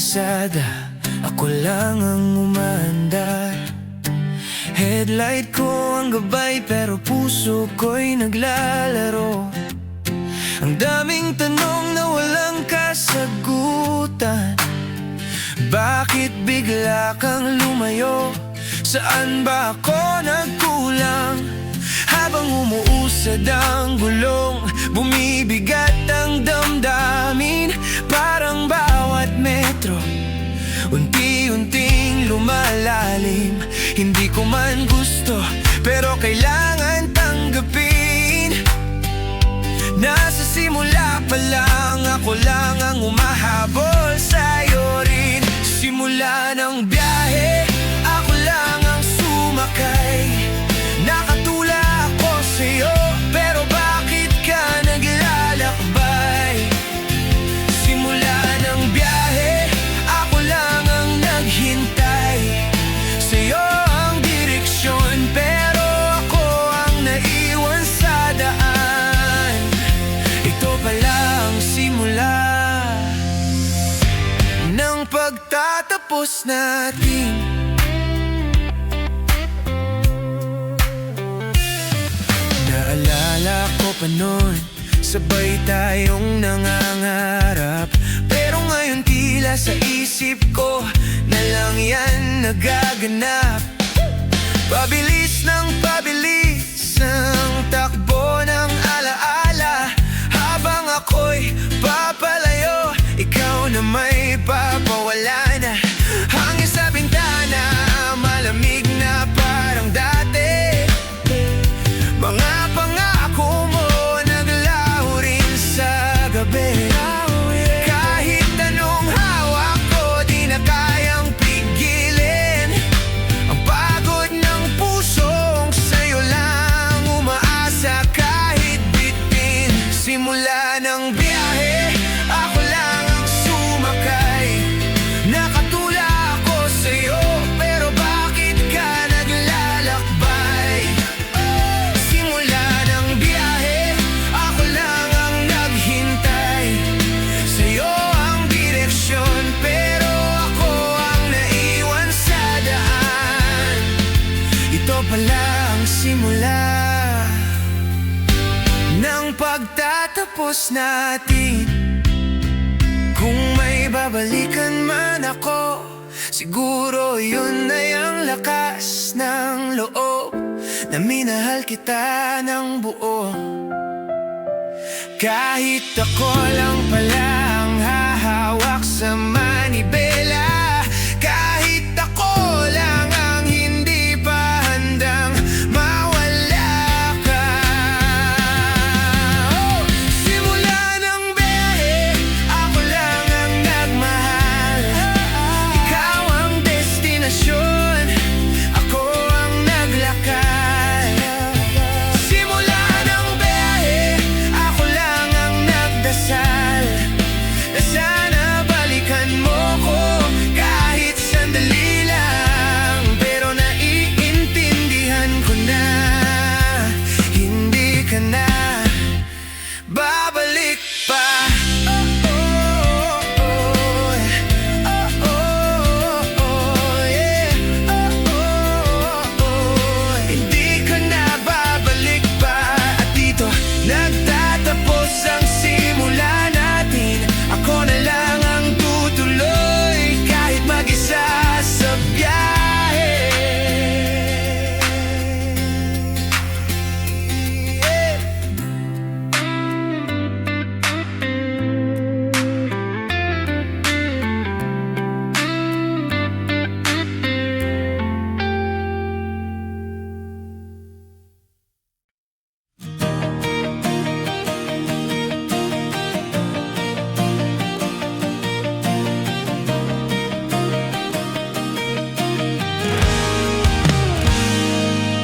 kalsada, ako lang ang umaandar. Headlight ko ang gabay pero puso ko'y naglalaro. Ang daming tanong na walang kasagutan. Bakit bigla kang lumayo? Saan ba ako nagkulang? Habang umuusad ang gulong, bumibigat ang damdamin. Parang bawat metro unti-unting lumalalim. Hindi ko man gusto, pero kailangan tanggapin. Nasa simula pa lang, ako lang ang umahabol sa'yo rin. Simula ng biyahe, ako lang ang sumakay. Nakatula ako sa'yo, pero bakit ka naglalakbay? Simula ng biyahe, ako lang ang naghintay. Sa'yo ang direksyon, pero ako ang naiwan sa daan. Ito pala ang simula ng pagtatapos natin. Naalala ko pa noon, sabay tayong nangangarap. Pero ngayon tila sa isip ko na lang yan nagaganap. Pabilis ng pabilis ang takbo ng alaala. Habang ako'y papalayo, ikaw na may papawala na. Hangin sa bintana, malamig na parang dati. Mga pangako mo naglaho rin sa gabi. Kahit anong hawak ko, di na kayang pigilin ang pagod ng pusong sa'yo lang umaasa kahit bitin. Simula ng biyahe, ako lang ang sumakay. Nakatula ako sa'yo, pero bakit ka naglalakbay? Simula ng biyahe, ako lang ang naghintay. Sa'yo ang direksyon, pero ako ang naiwan sa daan. Ito pala ang simula ng pagtatapos natin. Kung may babalikan man ako, siguro yun ay ang lakas ng loob na minahal kita ng buo. Kahit ako lang pala ang hahawak sa manibela, kahit ako lang ang hindi pa handang mawala ka. Simula ng biyahe, ako lang ang nagmahal. Ikaw ang destinasyon, ako ang naglakad. Simula ng biyahe, ako lang ang nagdasal na sana balikan mo ko kahit sandali lang. Pero naiintindihan ko na hindi ka na babalik pa. Hindi ka na babalik pa. At dito nagtatapos ang simula natin. Ako na lang ang tutuloy kahit mag-isa sa biyahe.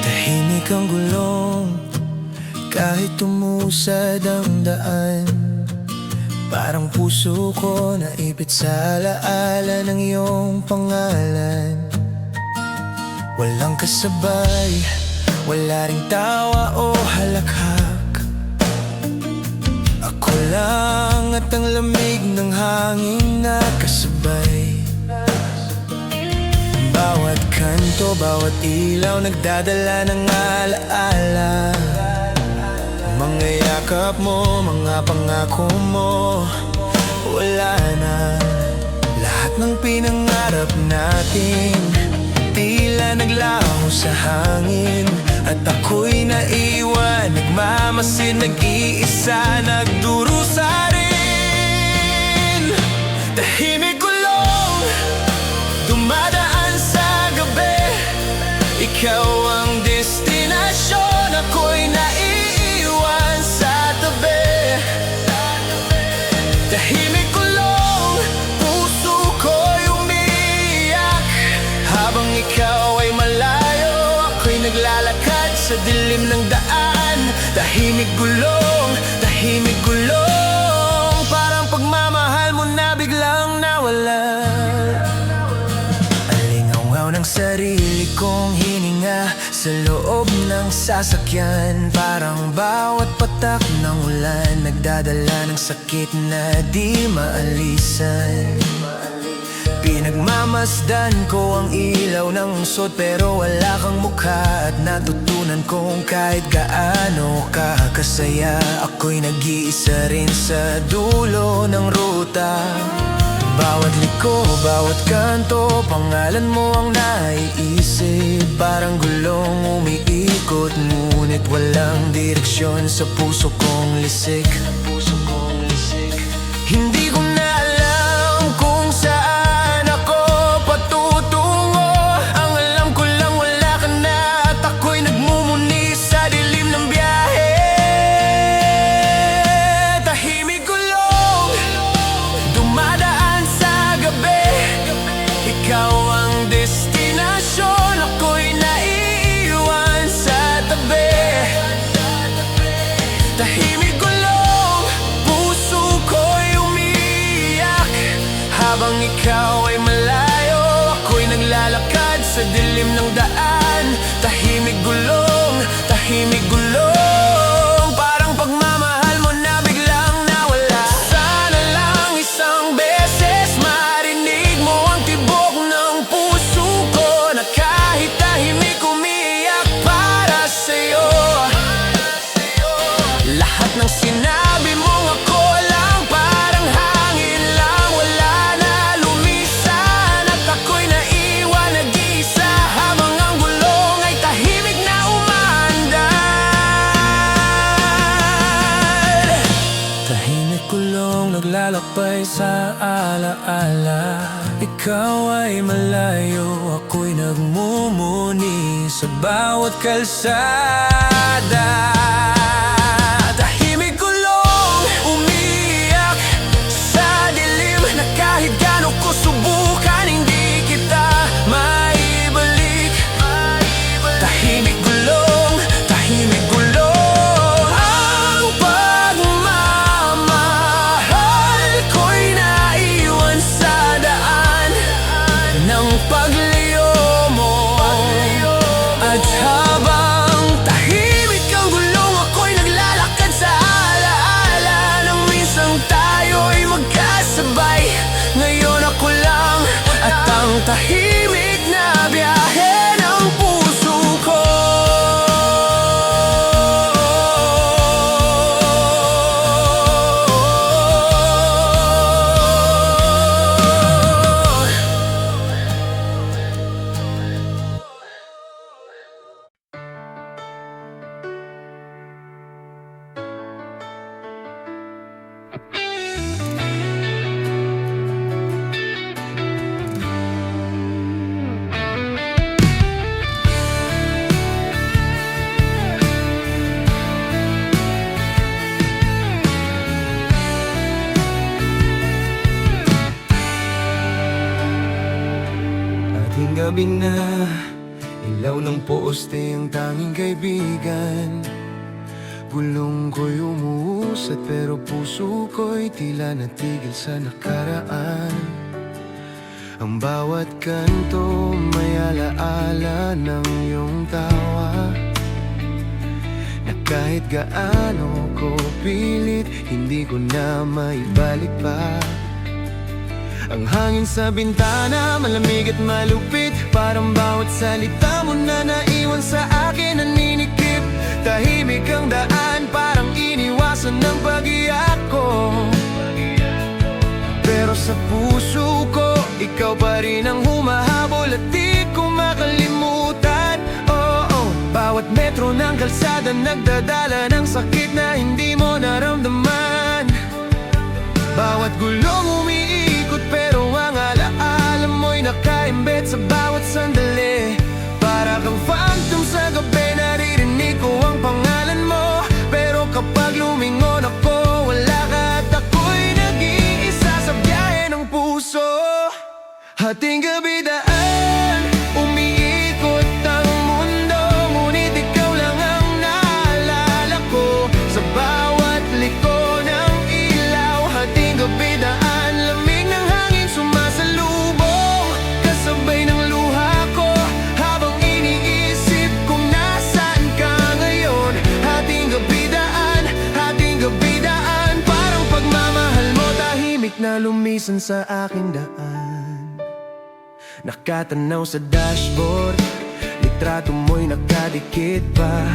Tahimik ang gulong, kahit tumusad ang daan. Parang puso ko naipit sa alaala ng iyong pangalan. Walang kasabay, wala ring tawa o halakhak. Ako lang at ang lamig ng hangin na kasabay. bawat ilaw nagdadala ng alaala. Mga yakap mo, mga pangako mo, wala na. Lahat ng pinangarap natin tila naglaho sa hangin. At ako'y naiwan, nagmamasid, nag-iisa, nagdurusa rin. Tahimik gulong, dumadaan sa gabi. Ikaw ang destinasyon, ako'y naiiwan sa tabi. Tahimik gulong, puso ko'y umiiyak. Habang ikaw ay malayo, ako'y naglalakad sa dilim ng daan. Tahimik gulong, parang pagmamahal mo na biglang nawala. Alingaw ng sarili kong hininga sa loob ng sasakyan. Parang bawat patak ng ulan nagdadala ng sakit na di maalisan. Pinagmamasdan ko ang ilaw ng lungsod, pero wala kang mukha. At natutunan kong kahit gaano ka kasaya, ako'y nag-iisa rin sa dulo ng ruta. Bawat liko, bawat kanto, pangalan mo ang naiisip. Parang gulong umiikot, ngunit walang direksyon sa puso kong lisik. Hindi ko na alam kung saan ako patutungo. Ang alam ko lang wala ka na, at ako'y nagmumuni sa dilim ng biyahe. Tahimik gulong, dumadaan sa gabi. Ikaw ang destinasyon, ako'y naiiwan sa tabi. Tahimik gulong, puso ko'y umiiyak. Habang ikaw ay malayo, ako'y naglalakad sa dilim ng daan. Tahimik gulong, parang pagmamahal mo na biglang nawala. Sana lang isang beses marinig mo ang tibok ng puso ko, na kahit tahimik umiiyak para sa'yo. Lahat ng sinabi mong ako lang, parang hangin lang, wala na lumisan. At ako'y naiwan nag-iisa, habang ang gulong ay tahimik na umaandar. Tahimik gulong, naglalakbay sa alaala. Ikaw ay malayo, ako'y nagmumuni sa bawat kalsada. Tahimik gulong, umiiyak sa dilim, na kahit gaano ko subukan, hindi kita maibalik. Tahimik gulong, ang pagmamahal ko'y naiwan sa daan ng pagliyo mo. At habang tahimik ang gulong, ako'y naglalakad sa alaala ng minsang tayo'y magkasabay. Ngayon ako lang at ang tahimik na biyahe ng puso ko. Ating gabi na, ilaw ng poste ang tanging kaibigan. Gulong ko'y umuusad, pero puso ko'y tila natigil sa nakaraan. Ang bawat kanto may alaala ng iyong tawa, na kahit gaano ko pilit, hindi ko na maibalik pa. Ang hangin sa bintana, malamig at malupit. Parang bawat salita mo na naiwan sa akin naninikip. Tahimik ang daan, parang iniwasan ng pag-iyak ko. Pero sa puso ko, ikaw pa rin ang humahabol at di ko makalimutan. Oh, bawat metro ng kalsada nagdadala ng sakit na hindi mo naramdaman. Bawat gulong umiikot pero ang alaala mo'y nakaimbit sa bawat sandali. Para kang phantom sa gabi, naririnig ko ang pangalan mo. Pero kapag lumingon ako, wala ka at ako'y nag-iisa sa biyahe ng puso. Hating gabi daan, umiikot ang mundo, ngunit ikaw lang ang naalala ko. Sa bawat liko ng ilaw, hating gabi daan, lamig ng hangin sumasalubong, kasabay ng luha ko, habang iniisip kung nasaan ka ngayon. Hating gabi daan, parang pagmamahal mo tahimik na lumisan sa aking daan. Nakatanaw sa dashboard, litrato mo'y nakadikit pa.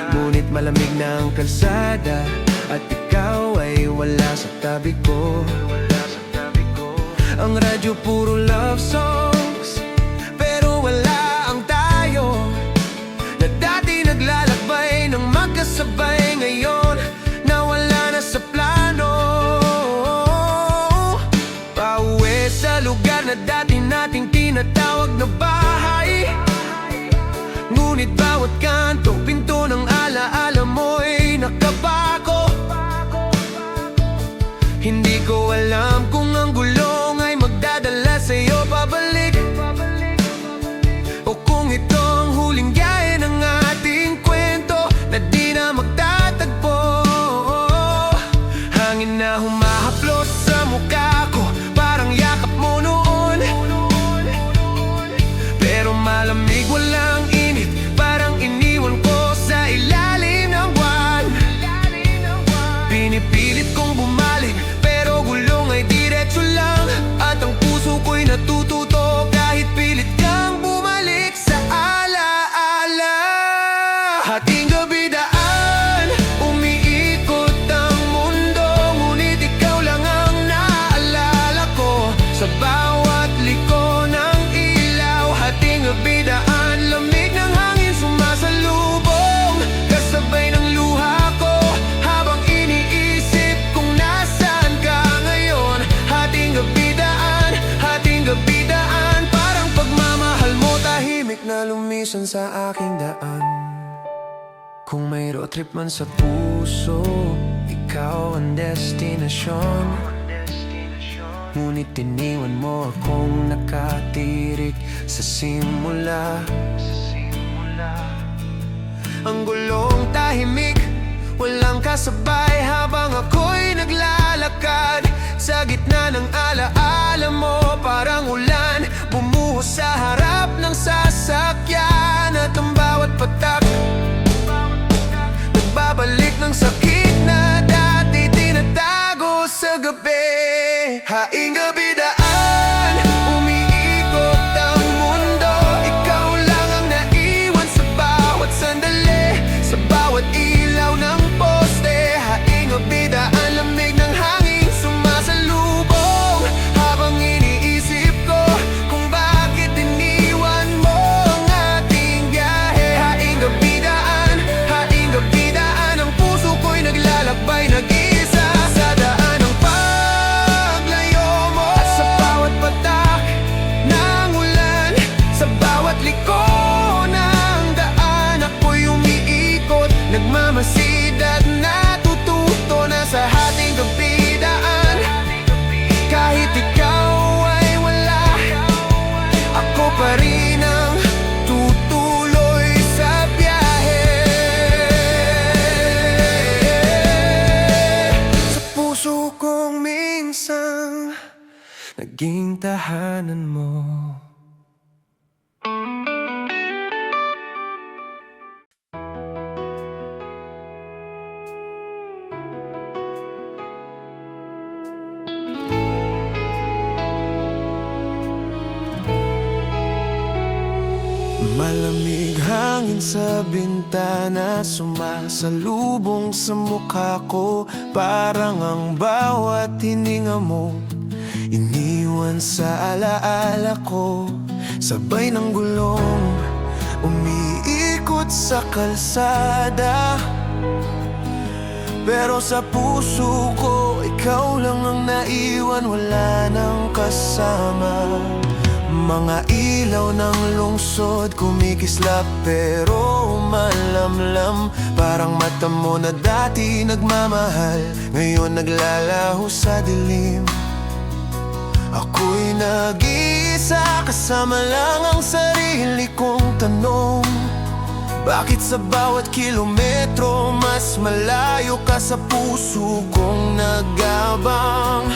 Ngunit malamig na ang kalsada, at ikaw ay wala sa tabi ko. Ang radyo puro love songs, pero wala ang tayo na dati naglalakbay ng magkasabay. Ngayon, nawala na sa plano. Pauwi sa lugar na dati nating tinatawag na bahay. Ngunit bawat kanto, pinto ng alaala mo'y nakabako. Hindi ko alam kung ang gulong ay magdadala sa'yo pabalik, o kung ito ang huling biyahe ng ating kwento na di na magtatagpo. Hangin na humahaplos sa mukha ko, parang yakap mo noon. Pero malamig, walang init, parang iniwan ko sa ilalim ng buwan. Pinipilit kong bumalik, pero gulong ay diretso lang, at ang puso ko'y natututo kahit pilit kang bumalik sa alaala. Hating gabi daan, umiikot ang mundo, ngunit ikaw lang ang naalala ko. Sa bawat liko ng ilaw, hating gabi daan, lamig ng hangin sumasalubong, kasabay ng luha ko, habang iniisip kung nasaan ka ngayon. Hating gabi daan, parang pagmamahal mo tahimik na lumisan sa aking daan. Kung may road trip man sa puso, ikaw ang destinasyon. Ngunit iniwan mo akong nakatirik sa simula. Ang gulong tahimik, walang kasabay, habang ako'y naglalakad sa gitna ng alaala mo. Parang ulan, bumuhos sa harap ng sasakyan, at ang bawat patak nagbabalik ng sakit na dati tinatago sa gabi. Haing gabi daan, umiikot ang mundo, ikaw lang ang naiwan sa bawat sandali, sa bawat ilaw ng poste. Haing gabi daan, lamig ng hangin sumasalubong, habang iniisip ko kung bakit iniwan mo ang ating biyahe. Haing gabi daan, ang puso ko'y naglalakbay, nag-iisa sa daan ng paglayo mo. At sa bawat patak ng ulan, sa bawat liko ng daan, ako'y umiikot, nagmamasid at natututo na sa hating gabi daan. Kahit ikaw ay wala, ako pa rin ang tutuloy sa biyahe. Sa puso kong minsan naging tahanan mo. Malamig hangin sa bintana, sumasalubong sa mukha ko. Parang ang bawat hininga mo iniwan sa alaala ko. Sabay ng gulong umiikot sa kalsada, pero sa puso ko ikaw lang ang naiwan, wala nang kasama. Mga ilaw ng lungsod kumikislap pero malamlam. Parang mata mo na dati nagmamahal, ngayon naglalaho sa dilim. Ako'y nag-iisa, kasama lang ang sarili kong tanong. Bakit sa bawat kilometro mas malayo ka sa puso kong nagabang?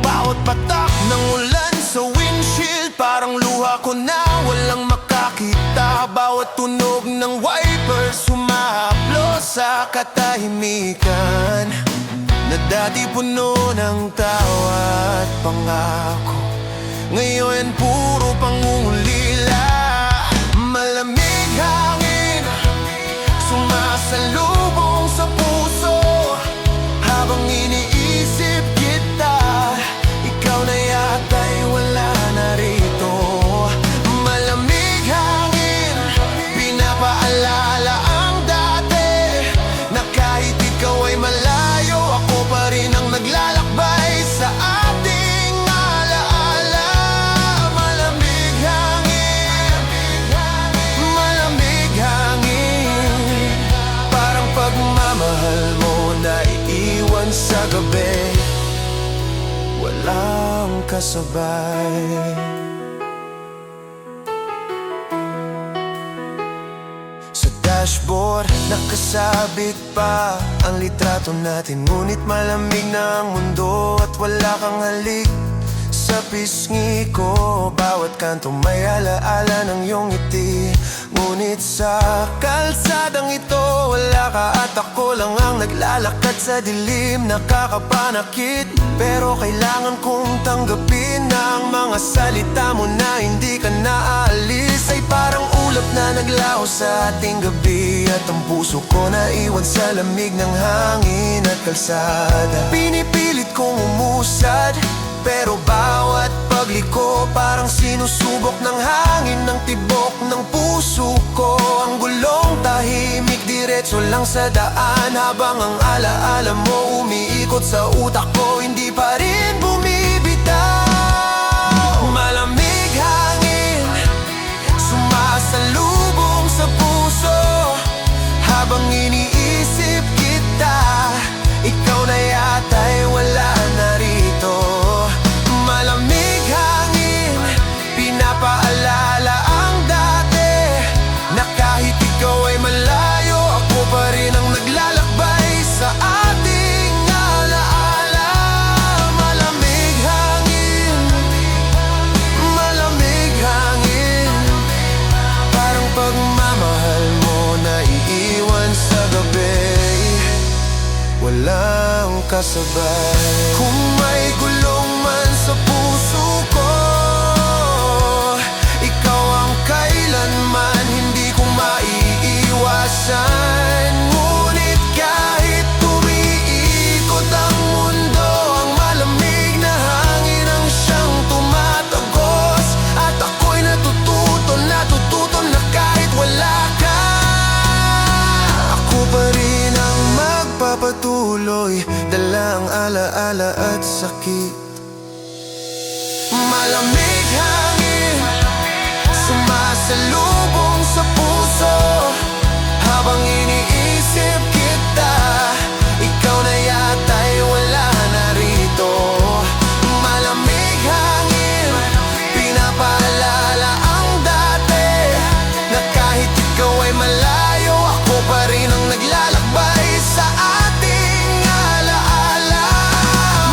Bawat patak ng ulan sa windshield, parang luha ko na walang makakita. Bawat tunog ng wipers humahaplo sa katahimikan, na dati puno ng tawa at pangako, ngayon puro pangungulila. Malamig hangin sumasalubong sa puso, habang iniisip kita, ikaw na yata'y wala na rito. Malamig hangin, pinapaalala ang dati, na kahit ikaw ay malayo, ako pa rin ang naglalakbay sa ating alaala. Malamig hangin, malamig hangin, parang pagmamahal mo na iiwan sa gabi, walang kasabay. Sa dashboard nakasabit pa ang litrato natin, ngunit malamig na ang mundo at wala kang halik sa pisngi ko. Bawat kanto may alaala ng iyong ngiti, ngunit sa kalsadang ito wala ka at ako lang ang naglalakad sa dilim. Nakakapanakit pero kailangan kong tanggapin na ang mga salita mo na hindi ka naaalis ay parang ulap na naglaho sa ating gabi, at ang puso ko naiwan sa lamig ng hangin at kalsada. Pinipilit kong umusad, pero bawat pagliko parang sinusubok ng hangin ng tibok ng puso ko. Ang gulong tahimik, diretso lang sa daan, habang ang alaala mo umiikot sa utak ko, hindi pa rin bumibitaw. Malamig hangin sumasalubong sa puso, habang iniisip kita, ikaw na yata'y wala na rito. Malamig hangin, pinapaalala ang dati, na kahit ikaw ay malayo, ako pa rin ang naglalakbay sa ating alaala. Malamig hangin, malamig hangin, parang pagmamahal mo na iiwan sa gabi, walang kasabay. Kung may gulong man sa puso ko, ikaw ang kailanman hindi ko maiiwasan. Ngunit kahit tumiikot ang mundo, ang malamig na hangin ang siyang tumatagos, at ako'y natututo na kahit wala ka, ako pa rin ang magpapatuloy, dala ang alaala at sakit. Malamig hangin sumasalubong sa puso, habang iniisip kita, ikaw na yata'y wala na rito. Malamig hangin, pinapaalala ang dati, na kahit ikaw ay malayo, ako pa rin ang naglalakbay sa ating alaala.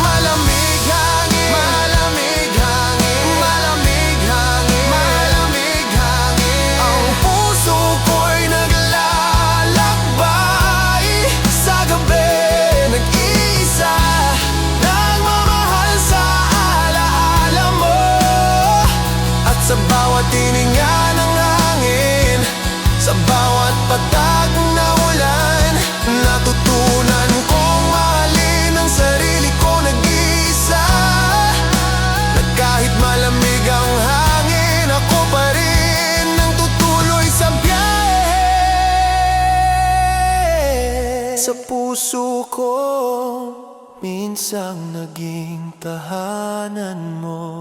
Malamig hangin, malamig hangin, malamig hangin, malamig hangin, ang puso ko'y naglalakbay sa gabi, nag-iisa, nagmamahal sa alaala mo, at sa bawat hininga ng hangin, Sa bawat patag na ulan, natutunan kong mahalin ang sarili ko nag-iisa. Na kahit malamig ang hangin, ako pa rin ang tutuloy sa biyahe. Sa puso ko, minsang naging tahanan mo.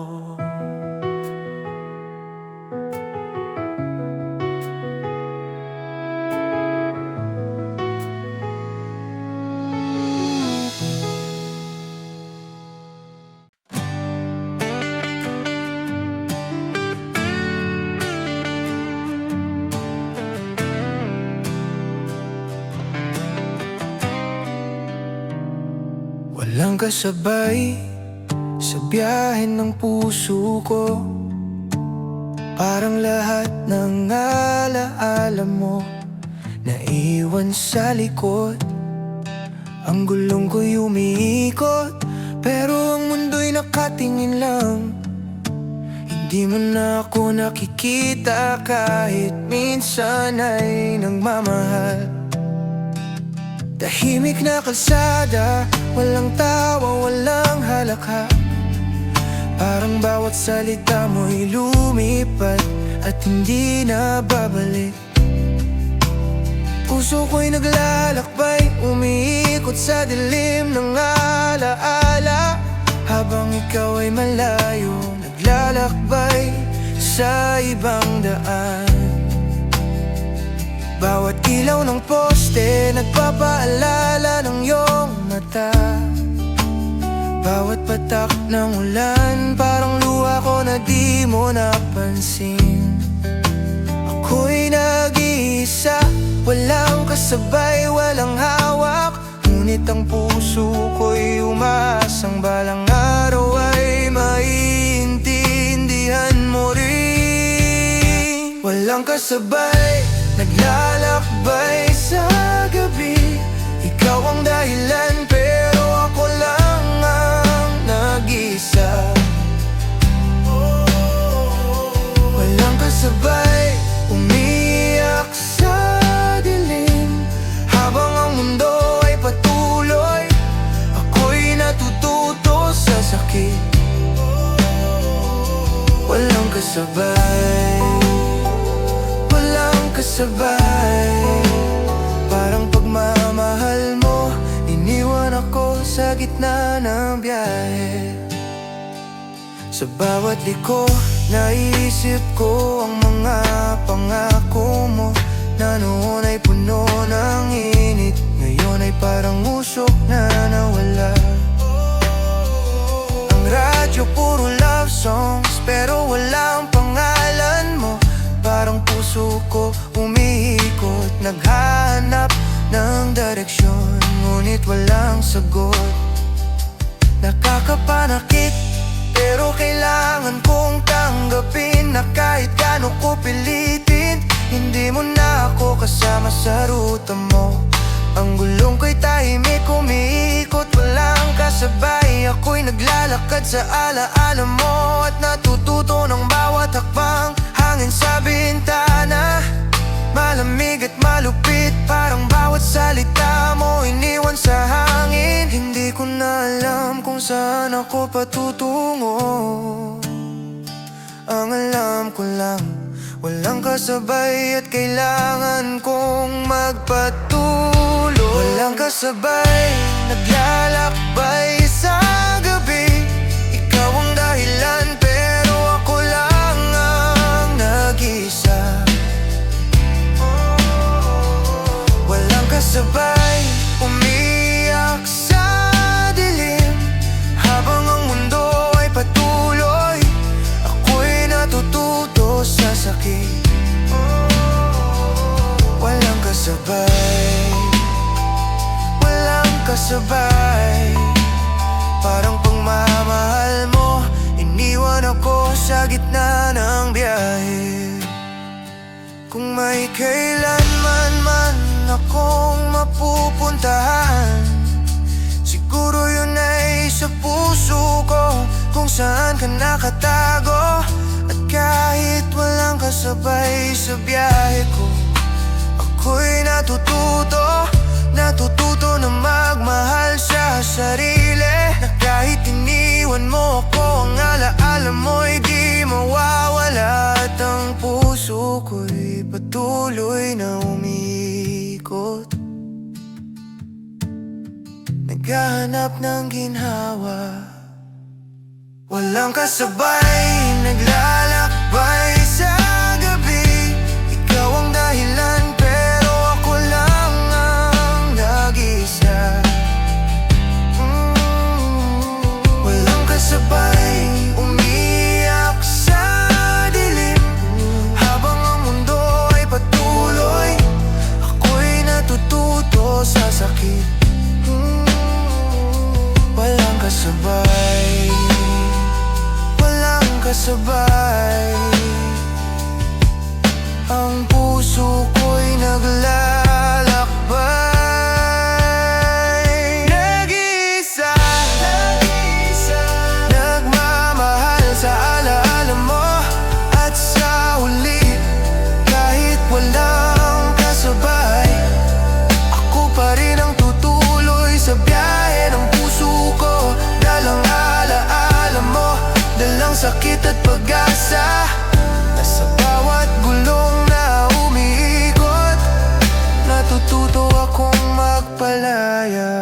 Walang kasabay sa biyahe ng puso ko. Parang lahat ng alaala mo naiwan sa likod. Ang gulong ko'y umiikot, pero ang mundo'y nakatingin lang. Hindi mo na ako nakikita, kahit minsan ay nagmamahal. Tahimik na kalsada, walang tawa, walang halakha. Parang bawat salita mo'y lumipat at hindi na babalik. Puso ko'y naglalakbay, umiikot sa dilim ng alaala. Habang ikaw ay malayo, naglalakbay sa ibang daan. Bawat ilaw ng poste nagpapaalala ng iyong mata. Bawat patak ng ulan parang luha ko na di mo napansin. Ako'y nag-iisa, walang kasabay, walang hawak. Ngunit ang puso ko'y umaasang balang araw ay maiintindihan mo rin. Walang kasabay, naglalakbay sa gabi. Ikaw ang dahilan, pero ako lang ang nag-isa. Walang kasabay, umiyak sa dilim. Habang ang mundo ay patuloy, ako'y natututo sa sakit. Walang kasabay, kasabay. Parang pagmamahal mo, iniwan ako sa gitna ng biyahe. Sa bawat liko, naisip ko ang mga pangako mo, na noon ay puno ng init, ngayon ay parang usok na nawala. Ang radyo puro love songs, pero walang pangalan mo. Parang puso ko umiikot, naghahanap ng direksyon, ngunit walang sagot. Nakakapanakit, pero kailangan kong tanggapin na kahit gaano ko pilitin, hindi mo na ako kasama sa ruta mo. Ang gulong ko'y tahimik, umiikot, walang kasabay. Ako'y naglalakad sa alaala mo at natututo ng bawat hakbang. Hangin sa bintana, malamig at malupit, parang bawat salita mo iniwan sa hangin. Hindi ko na alam kung saan ako patutungo. Ang alam ko lang, walang kasabay at kailangan kong magpatuloy. Walang kasabay, naglalakbay sa gabi. Ikaw ang dahilan, pero ako lang ang nag-isa. Walang kasabay, umiyak sa dilim. Habang ang mundo ay patuloy, ako'y natututo sa sakit. Walang kasabay, walang kasabay. Parang pagmamahal mo, iniwan ako sa gitna ng biyahe. Kung may kailanman man akong mapupuntahan, siguro yun ay sa puso ko, kung saan ka nakatago. At kahit walang kasabay sa biyahe ko, Ako'y natututo na magmahal sa sarili, na kahit iniwan mo ako, ang alaala mo'y di mawawala. At ang puso ko'y patuloy na umiikot, naghahanap ng ginhawa. Walang kasabay, naglalakbay sa gabi. Ikaw ang dahilan, pero ako lang ang nag-iisa. Walang kasabay, umiiyak sa dilim, habang ang mundo ay patuloy. Ako'y natututo sa sakit. Walang kasabay, walang kasabay. Ang puso ko'y naglalakbay. Nag-iisa, nagmamahal sa alaala mo. At sa huli, kahit walang kasabay, ako pa rin ang tutuloy sa biyahe ng puso ko. Dalang alaala mo, dalang sakit at pag-asa, nasa bawat gulong na umiikot, natututo akong magpalaya.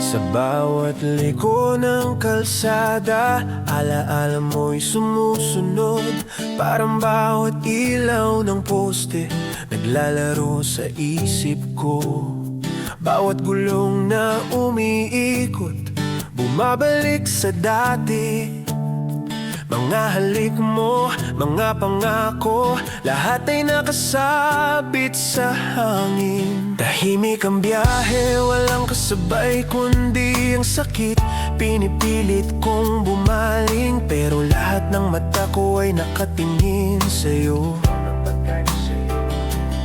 Sa bawat liko ng kalsada, alaala mo'y sumusunod. Parang bawat ilaw ng poste, naglalaro sa isip ko. Bawat gulong na umiikot, bumabalik sa dati. Mga halik mo, mga pangako, lahat ay nakasabit sa hangin. Tahimik ang biyahe, walang kasabay kundi ang sakit. Pinipilit kong bumaling, pero lahat ng mata ko ay nakatingin sa'yo.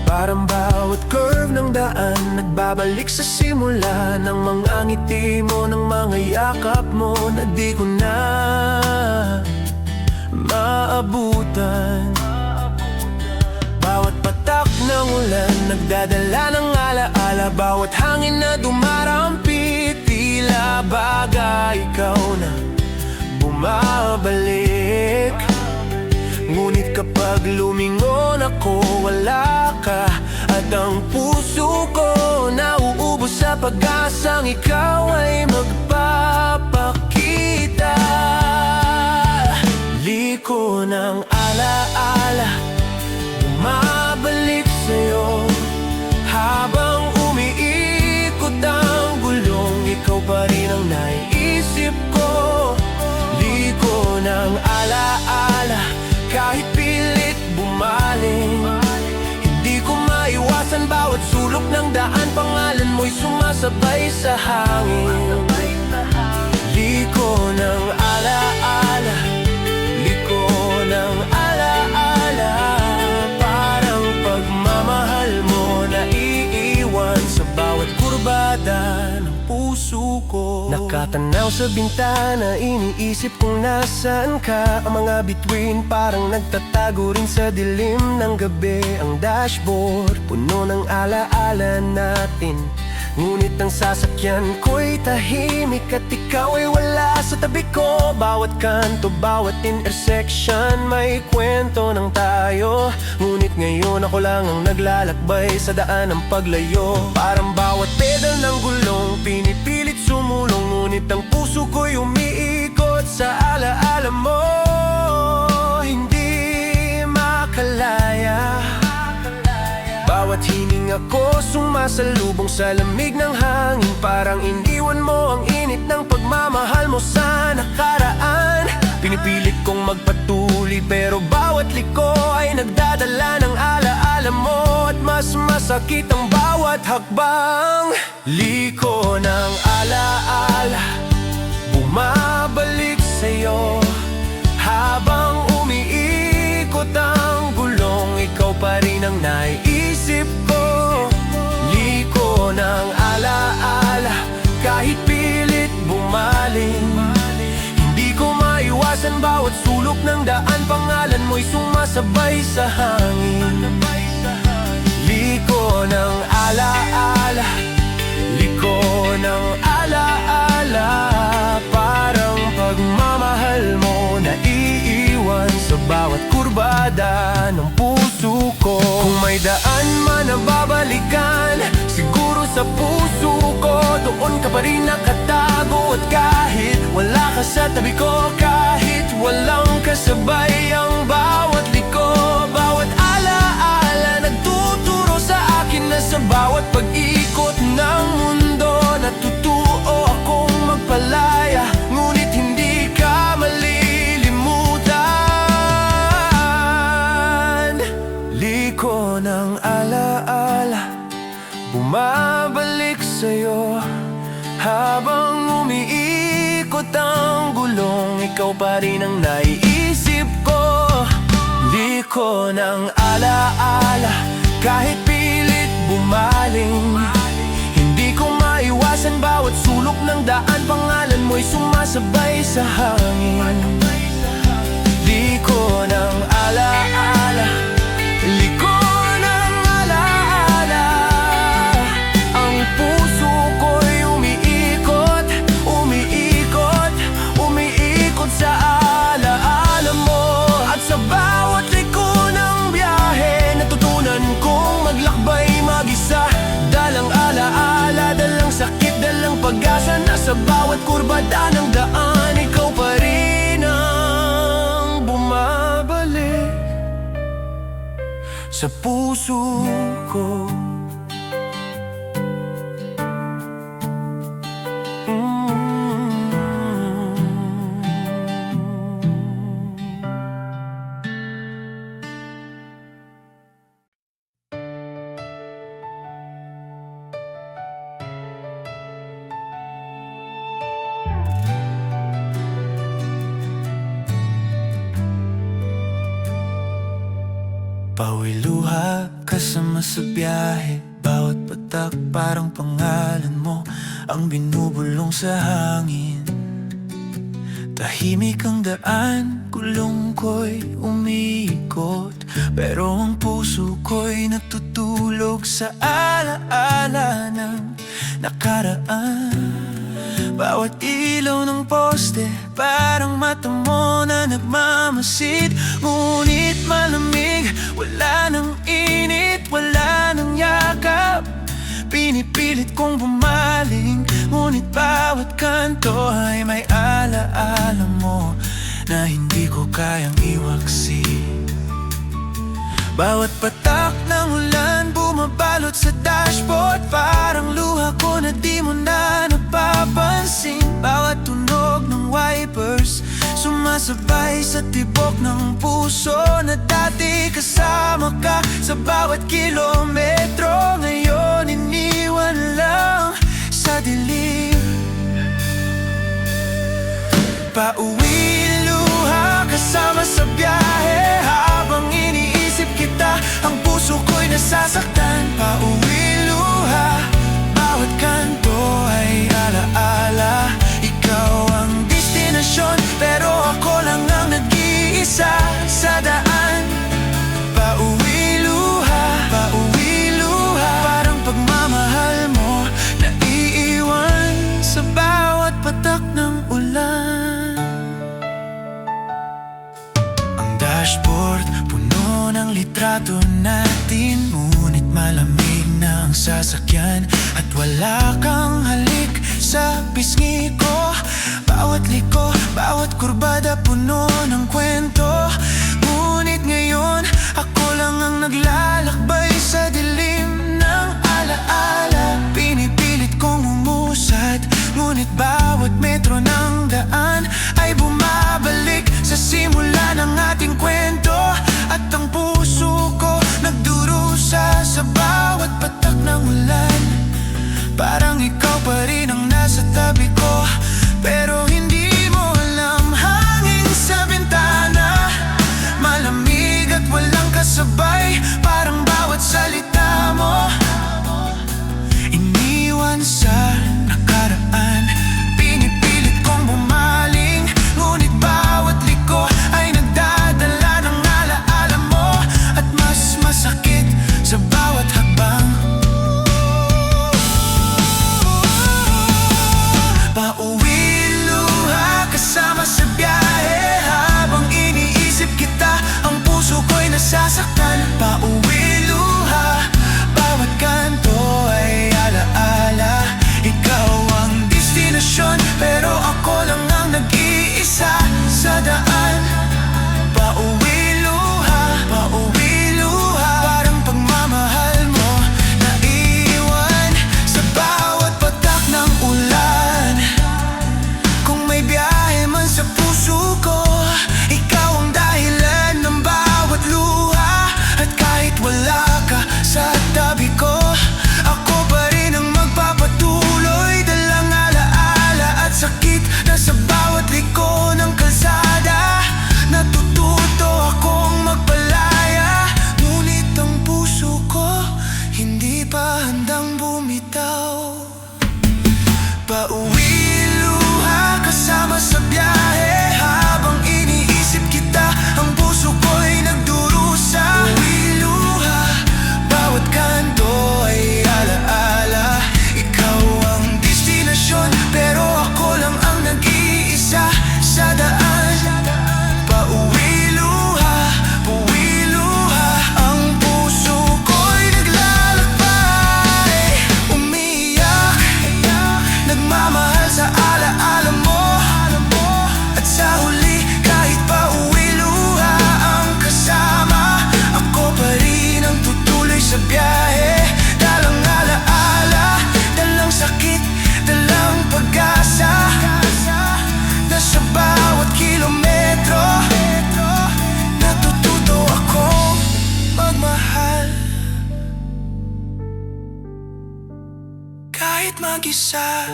Parang bawat curve ng daan, nagbabalik sa simula ng mga ngiti mo, ng mga yakap mo na di ko na maabutan. Bawat patak ng ulan, nagdadala ng alaala. Bawat hangin na dumarampi, tila baga ikaw na bumabalik. Ngunit kapag lumingon ako, wala ka. At ang puso ko nauubos sa pag-asang ikaw ay magpapakita. Liko ng alaala, bumabalik sa'yo. Habang umiikot ang gulong, ikaw pa rin ang naiisip ko. Liko ng alaala, kahit pilit bumaling, hindi ko maiwasan bawat sulok ng daan. Pangalan mo'y sumasabay sa hangin. Liko ng alaala, liko ng alaala. Parang pagmamahal mo na iiwan sa bawat kurbada ng puso ko. Nakatanaw sa bintana, iniisip kung nasaan ka. Ang mga bituin parang nagtatago rin sa dilim ng gabi. Ang dashboard puno ng alaala natin, ngunit ang sasakyan ko'y tahimik at ikaw ay wala sa tabi ko. Bawat kanto, bawat intersection, may kwento ng tayo. Ngunit ngayon ako lang ang naglalakbay sa daan ng paglayo. Parang bawat pedal ng gulong, pinipilit sumulong, ngunit ang puso ko'y umiikot sa alaala mo. Hindi makalaya. Bawat hininga ko sumasalubong sa lamig ng hangin. Parang iniwan mo ang init ng pagmamahal mo sa nakaraan. Pinipilit kong magpatuloy, pero bawat liko ay nagdadala ng alaala mo. At mas masakit ang bawat hakbang. Liko ng alaala, bumabalik sa'yo. Habang umiikot ang gulong, ikaw pa rin ang naiisip ko. pangalan mo'y sumasabay sa hangin. Liko ng alaala, liko ng alaala, parang pagmamahal mo na iiwan sa bawat kurbada ng puso ko. Kung may daan man na babalikan, siguro sa puso ko, doon ka pa rin nakatago. At kahit wala ka sa tabi ko, kahit walang kasabay, ang bawat liko, bawat alaala nagtuturo sa akin na sa bawat pag-ikot ng mundo, natutuo akong magpalaya, ngunit hindi ka malilimutan. Liko ng alaala, bumabalik sa'yo habang umiikot ang gulong, ikaw pa rin ang naiisip ko. Liko ng alaala, kahit pilit bumaling, hindi ko maiwasan bawat sulok ng daan, pangalan mo'y sumasabay sa hangin. Liko ng alaala, liko ng alaala, ang puso ko'y umiikot, umiikot, umiikot sa alaala mo. At sa bawat liko ng biyahe, natutunan kong maglakbay mag-isa, dalang alaala, dalang sakit, dalang pag-asa, na sa bawat kurbada ng daan, ikaw pa rin ang bumabalik sa puso ko. Pawiluha kasama sa biyahe, bawat patak parang pangalan mo ang binubulong sa hangin. Tahimik ang daan, gulong ko'y umiikot, pero ang puso ko'y natutulog sa alaala ng nakaraan. Bawat ilaw ng poste, parang mata mo na nagmamasid, ngunit malamig, wala nang init, wala nang yakap. Pinipilit kong bumaling, ngunit bawat kanto ay may alaala mo na hindi ko kayang iwaksi. Bawat patak ng ulan bumabalot sa dashboard, parang luha ko na di mo na napapansin. Bawat tunog ng wipers sumasabay sa tibok ng puso na dati kasama ka sa bawat kilometro, ngayon iniwan lang sa dilim. Pauwi luha kasama sa biyahe, habang iniisip kita ang puso ko'y nasasaktan. Pauwi luha, bawat kanto ay alaala, ikaw ang destinasyon, pero ako lang ang nag-iisa sa daan. Pauwi luha, parang pagmamahal mo na iiwan sa bawat patak ng ulan. Dashboard, puno ng litrato natin, ngunit malamig na ang sasakyan, at wala kang halik sa pisngi ko. Bawat liko, bawat kurbada puno ng kwento, ngunit ngayon ako lang ang naglalakbay sa dilim ng alaala. Pinipilit kong umusad, ngunit bawat metro ng daan ay bumabalik sa simula ng ating kwento, at ang puso ko nagdurusa sa bawat patak ng ulan. Parang ikaw pa rin ang nasa tabi ko, pero hindi mo alam, hangin sa bintana, malamig at walang kasabay, parang bawat salita mo iniwan sa nakaraan. Pinipilit kong bumaling, ngunit bawat liko ay nagdadala mag-isa.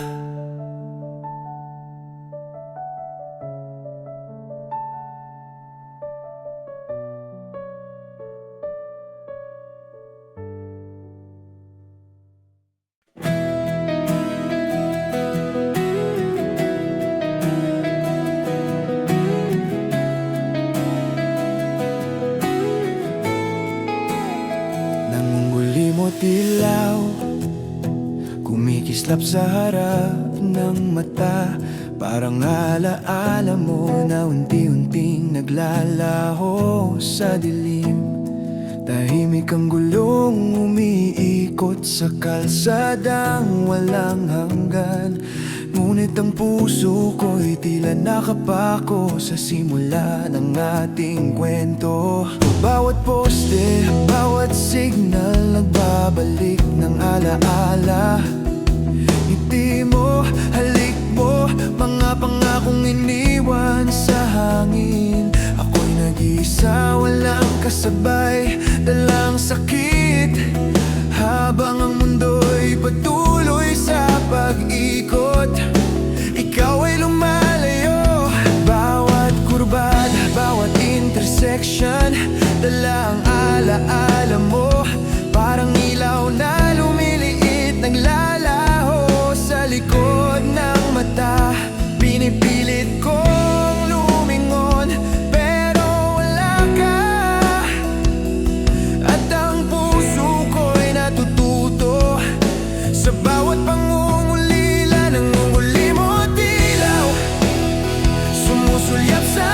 Nangungulimot ilaw, kumikislap sa harap ng mata. Parang alaala mo na unti-unting naglalaho sa dilim. Tahimik ang gulong umiikot sa kalsadang walang hanggan. Ngunit ang puso ko'y tila nakapako sa simula ng ating kwento. Bawat poste, bawat signal, nagbabalik ng alaala. Ngiti mo, halik mo, mga pangakong iniwan sa hangin. Ako'y nag-iisa, walang kasabay, dalang sakit, habang ang mundo'y patuloy sa pag-ikot. Ikaw ay lumalayo, bawat kurbada, bawat intersection, dala ang alaala mo. Parang ilaw na lumiliit, naglalaho sa likod ng mata. Pinipilit kong lumingon, pero wala ka. At ang puso ko'y natututo sa bawat pangungulila. Nangungulimot ilaw, sumusulyap sa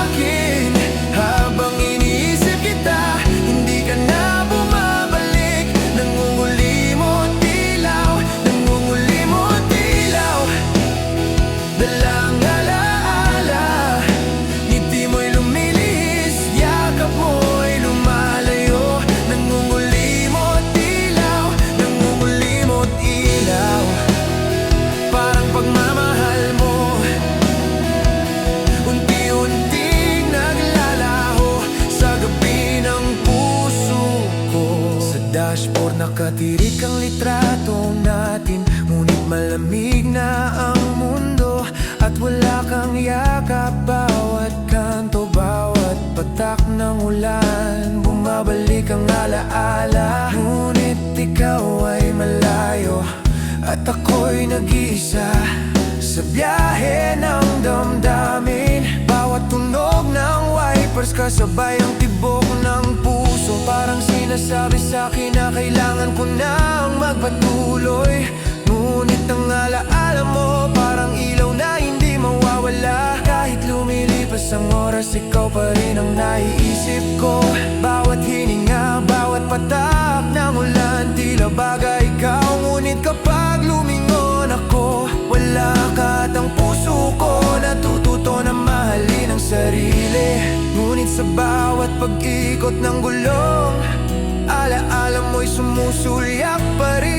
akin, habang iniisip kita, hindi ka na bumabalik. Nangungulimot ilaw, nangungulimot ilaw, dalang alaala. Ngiti mo'y lumilihis, yakap mo'y lumalayo. Nangungulimot ilaw, nangungulimot ilaw, parang pagmamahal mo unti-unting naglalaho sa gabi ng puso ko. Sa dashboard nakatirik ang litrato natin, ngunit malamig na ang mundo at wala kang yakap. Bawat kanto, bawat patak ng ulan, bumabalik ang alaala. Ngunit ikaw ay malayo at ako'y nag-iisa sa biyahe ng damdamin. Bawat tunog ng wipers kasabay ang tibok ng puso, parang sinasabi sa'kin na kailangan ko nang magpatuloy. Ngunit ang alaala mo parang ilaw na hindi mawawala. Kahit lumilipas ang oras, ikaw pa rin ang naiisip ko. Bawat hininga, bawat patak ng ulan, tila bagay ikaw. Ngunit kapag lumingon ako, wala ka at ang puso ko natututo na mahalin ang sarili. Ngunit sa bawat pag-ikot ng gulong, alaala mo'y sumusulyak pa rin.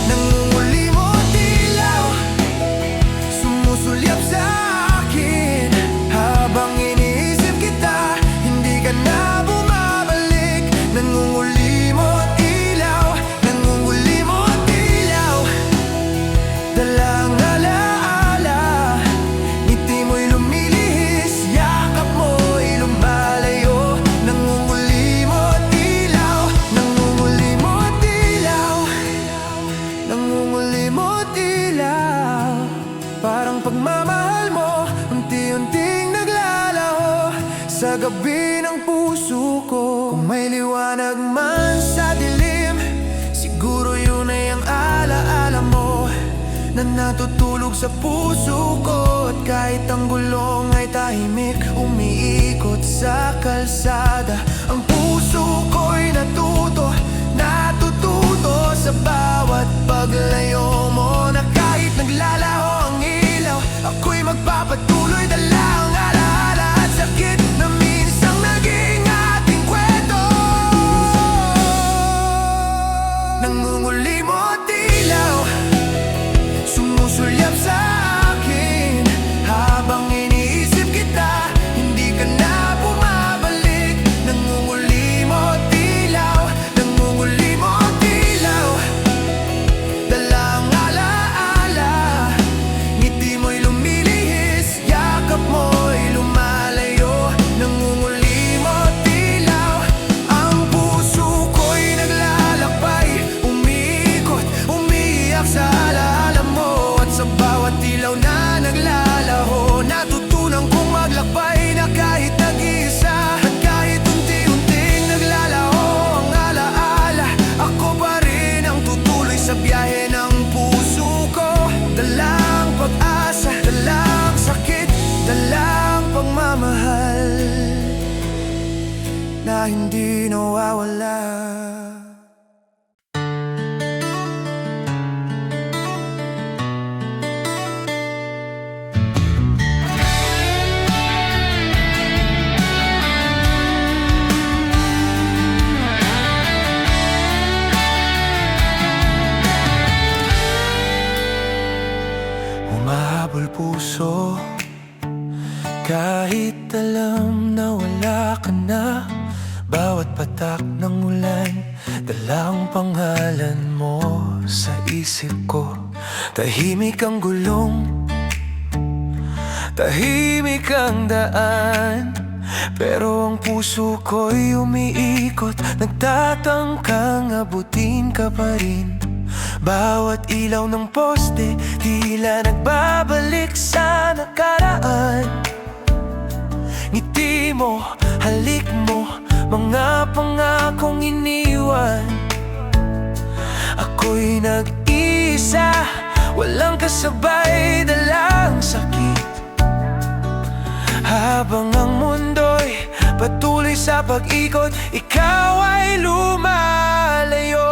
Nangungulimot ilaw, sumusulyap sa akin, habang iniisip kita, hindi ka na bumabalik. Nangungulimot ilaw, nangungulimot ilaw, dalang alaala. Ngiti mo'y lumilihis, yakap mo'y lumalayo. Nangungulimot ilaw, nangungulimot ilaw, nangungulimot ilaw, parang pagmamahal mo unti-unting naglalaho sa gabi ng puso ko. Kung may liwanag man sa dilim, siguro yun ay ang alaala mo na natutulog sa puso ko. At kahit ang gulong ay tahimik, umiikot sa kalsada, ang puso ko'y natututo sa bawat paglayo mo. Na kahit naglalaho ang ilaw, ako'y magpapatuloy, dala ang alaala at sakit na minsang naging ating kwento. Nangungulimot ilaw, sumusulyap sa akin, habang iniisip kita, hindi ka na bumabalik. Nangungulimot ilaw, nangungulimot ilaw, na hindi nawawala. Humahabol puso, kahit alam na wala ka na. Bawat patak ng ulan, dala ang pangalan mo sa isip ko. Tahimik ang gulong, tahimik ang daan, pero ang puso ko'y umiikot, nagtatangkang abutin ka pa rin. Bawat ilaw ng poste, tila nagbabalik sa nakaraan. Ngiti mo, halik mo, mga pangakong iniwan. Ako'y nag-iisa, walang kasabay, dalang sakit. Habang ang mundo'y patuloy sa pag-ikot, ikaw ay lumalayo.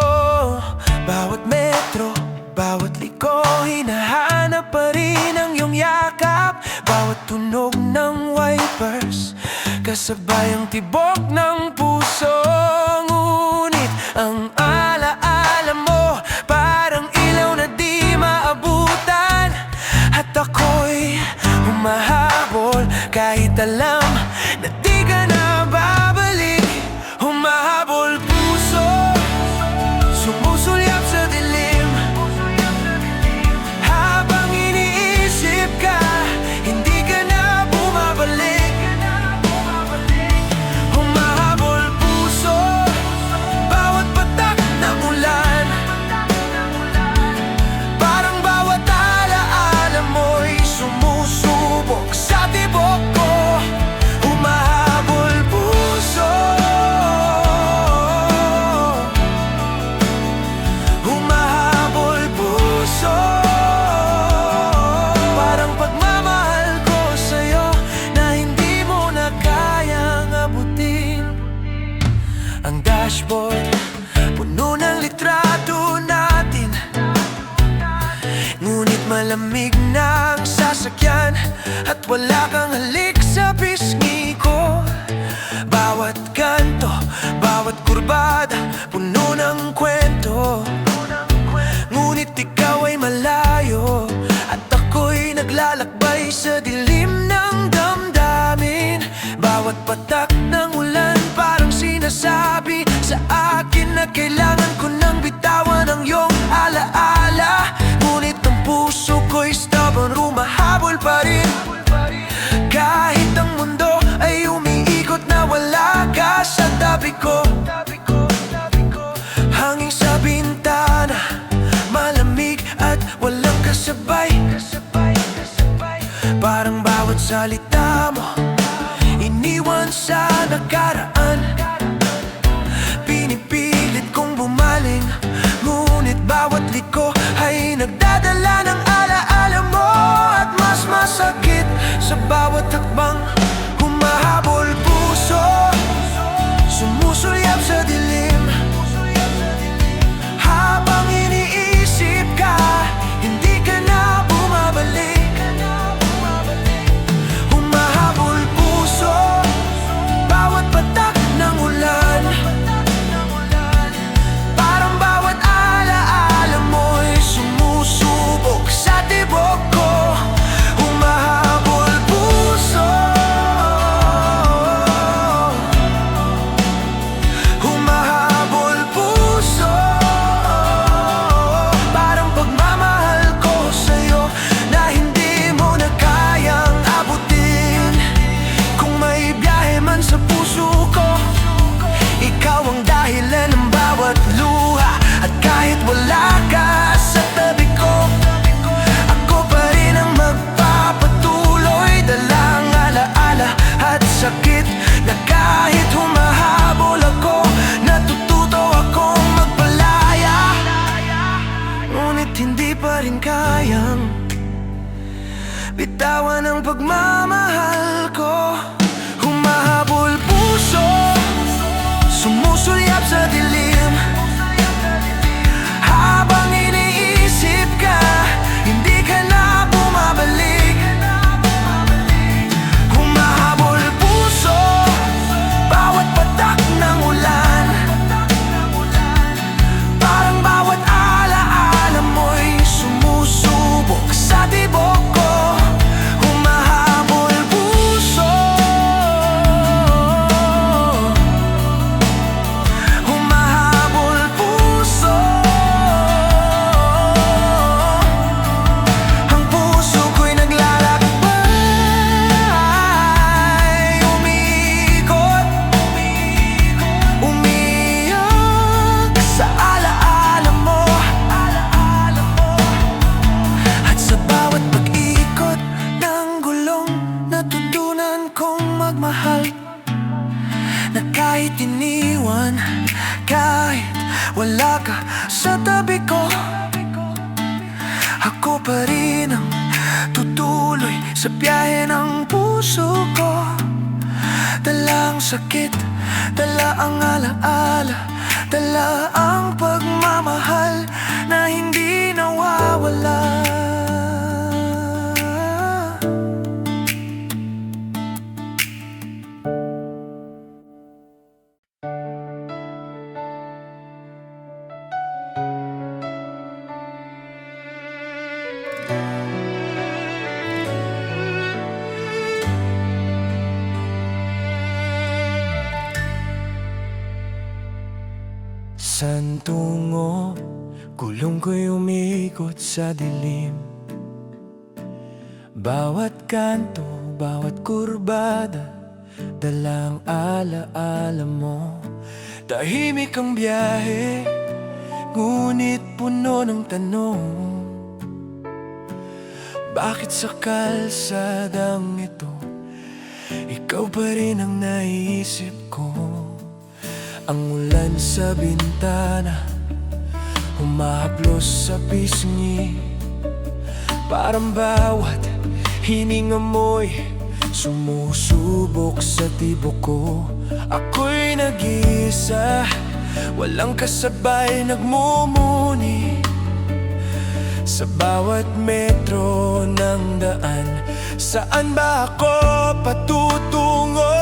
Bawat metro, bawat liko, hinahanap pa rin ang iyong yakap. Bawat tunog ng wipers, kasabay ang tibok ng puso. Ngunit ang alaala mo, parang ilaw na di maabutan. At ako'y humahabol, kahit alam na di ka na babalik. Humahabol puso, sumusulyap sa dilim. Habang iniisip ka, hindi ka na bumabalik. Humahabol puso, bawat patak ng ulan, parang bawat alaala mo'y sumusubok sa tibok ko. Humahabol puso, humahabol puso, parang pagmamahal ko sa'yo na hindi mo na kayang abutin. Ang dashboard, puno ng litrato natin, ngunit malamig na ang sasakyan, at wala kang halik sa pisngi ko. Bawat kanto, bawat kurbada, puno ng kwento, ngunit ikaw ay malayo, at ako'y naglalakbay sa dilim ng damdamin. Bawat patak ng ulan, parang sinasabi sa akin na kailangan ko nang bitawan ang iyong alaala. Ngunit ang puso ko'y stubborn, humahabol pa rin. Kahit ang mundo ay umiikot na wala ka sa tabi ko. Hangin sa bintana, malamig at walang kasabay. Parang bawat salita mo, iniwan sa nakaraan. Pinipilit kong bumaling, ngunit bawat liko ay nagdadala ng alaala mo. At mas masakit sa bawat hakbang. Humahabol puso, sumusulyap sa dilim. Habang iniisip ka, hindi ka na bumabalik. Humahabol puso, bawat patak ng ulan, parang bawat alaala mo'y sumusubok sa tibok ko. Humahabol puso, humahabol puso, parang pagmamahal ko sa'yo na hindi mo na kayang abutin. Kung may biyahe man sa puso ko, ikaw ang dahilan ng bawat luha. At kahit wala ka sa tabi ko, ako pa rin ang magpapatuloy, dalang alaala at sakit, na kahit humahabol ako, natututo akong magpalaya. Ngunit hindi pa rin kayang bitawan ang pagmamahal ko. Humahabol puso, mahal, na kahit iniwan, kahit wala ka sa tabi ko, ako pa rin ang tutuloy sa biyahe ng puso ko. Dala ang sakit, dala ang alaala, dala ang pagmamahal na hindi nawawala. Saan tungo? Gulong ko'y umikot sa dilim. Bawat kanto, bawat kurbada, dalang ala-ala mo. Tahimik ang biyahe, ngunit puno ng tanong. Bakit sa kalsadang ito, ikaw pa rin ang naisip ko? Ang ulan sa bintana, humahaplos sa pisngi. Parang bawat hininga mo'y sumusubok sa tibok ko. Ako'y nag-iisa, walang kasabay, nagmumuni sa bawat metro ng daan. Saan ba ako patutungo?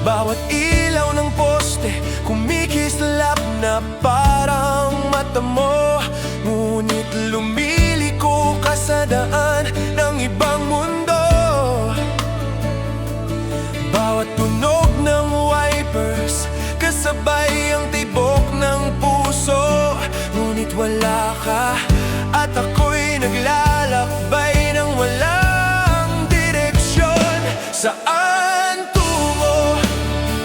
Bawat ilaw ng poste kumikislap na parang mata mo, ngunit lumiliko ka sa daan ng ibang mundo. Bawat tunog ng wipers kasabay ang tibok ng puso, ngunit wala ka at ako'y naglalakbay ng walang direksyon. Saan tungo?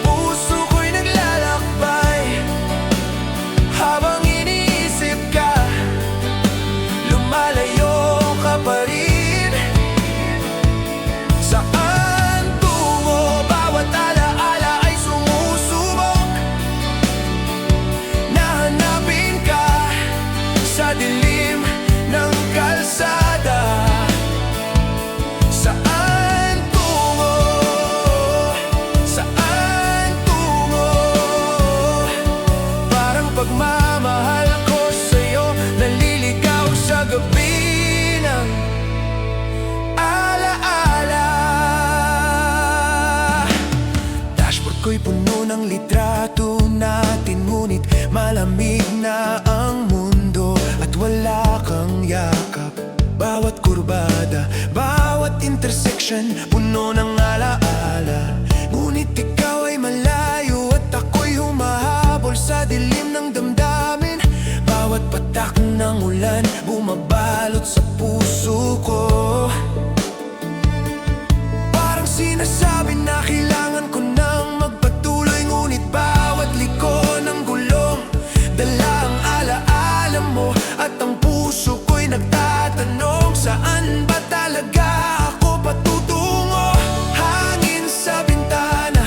Puso ko'y naglalakbay habang iniisip ka, lumalayo ka pa rin. Saan tungo? Bawat alaala ay sumusubok na hanapin ka sa dilim ng kalsada. Saan tungo? Saan tungo? Parang pagmamahal ko sa'yo naliligaw sa gabi ng alaala. Dashboard ko'y puno ng litrato natin, ngunit malamig na ang mundo at wala kang yakap. Bawat kurbada, bawat intersection, puno ng alaala, ngunit ikaw ay malayo at ako'y humahabol sa dilim ng damdamin. Bawat patak ng ulan bumabalot sa puso ko, parang sinasabi na kailangan ko nang magpatuloy, ngunit bawat liko ng gulong dala ang alaala mo at ang puso ko'y nagtatanong, saan ba talaga ako patutungo? Hangin sa bintana,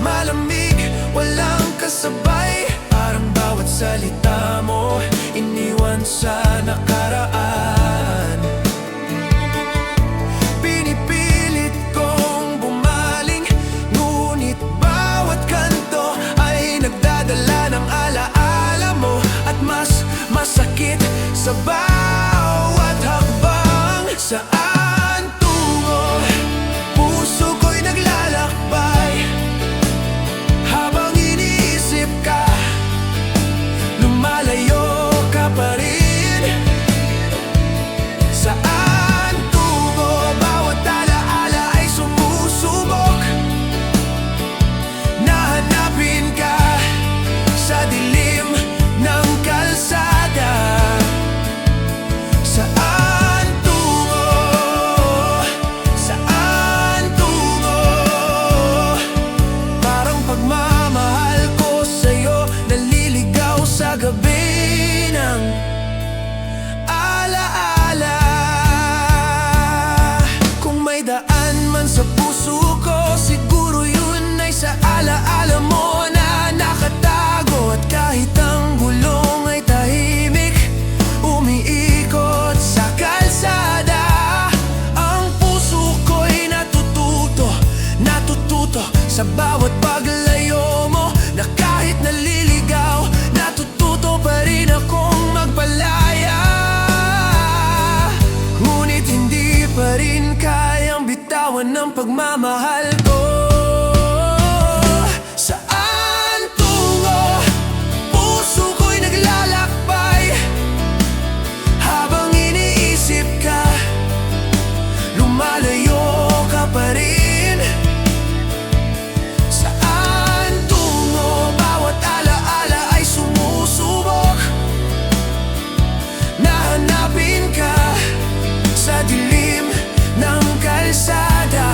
malamig, walang kasabay, parang bawat salita mo iniwan sa nakaraan. Pinipilit kong bumaling, ngunit bawat kanto ay nagdadala ng alaala mo at mas masakit sa bawat hakbang. Saan tungo? Puso ko'y naglalakbay habang iniisip ka, Sa bawat paglayo mo, na kahit naliligaw, natututo pa rin akong magpalaya. Ngunit hindi pa rin kayang bitawan ng pagmamahal ko. Saan tungo? Puso ko'y naglalakbay. Habang iniisip ka, lumalayo ka pa rin. Saan tungo? Bawat alaala ay sumusubok na hanapin ka sa dilim ng kalsada.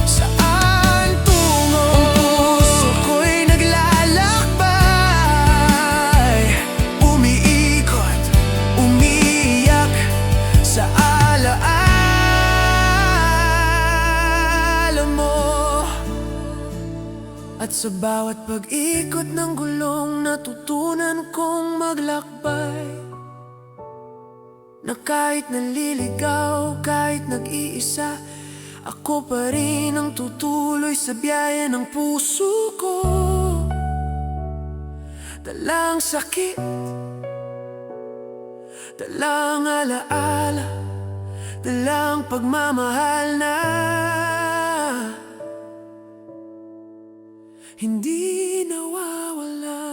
Saan tungo? Ang puso ko'y naglalakbay, umiikot, umiiyak sa alaala mo. At sa bawat pag-ikot ng gulong, natutunan kong maglakbay. Na kahit naliligaw, kahit nag-iisa, ako pa rin ang tutuloy sa biyaya ng puso ko. Dalang sakit, dalang alaala, dalang pagmamahal na hindi nawawala.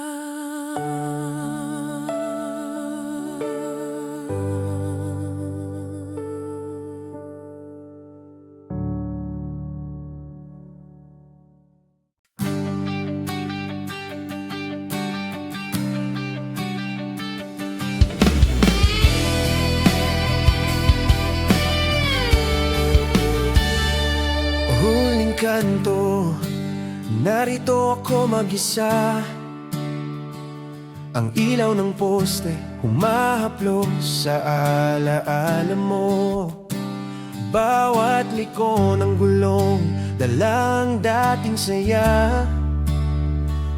Huling kanto, narito ako mag-isa. Ang ilaw ng poste humahaplos sa alaala mo. Bawat liko ng gulong, dalang dating saya.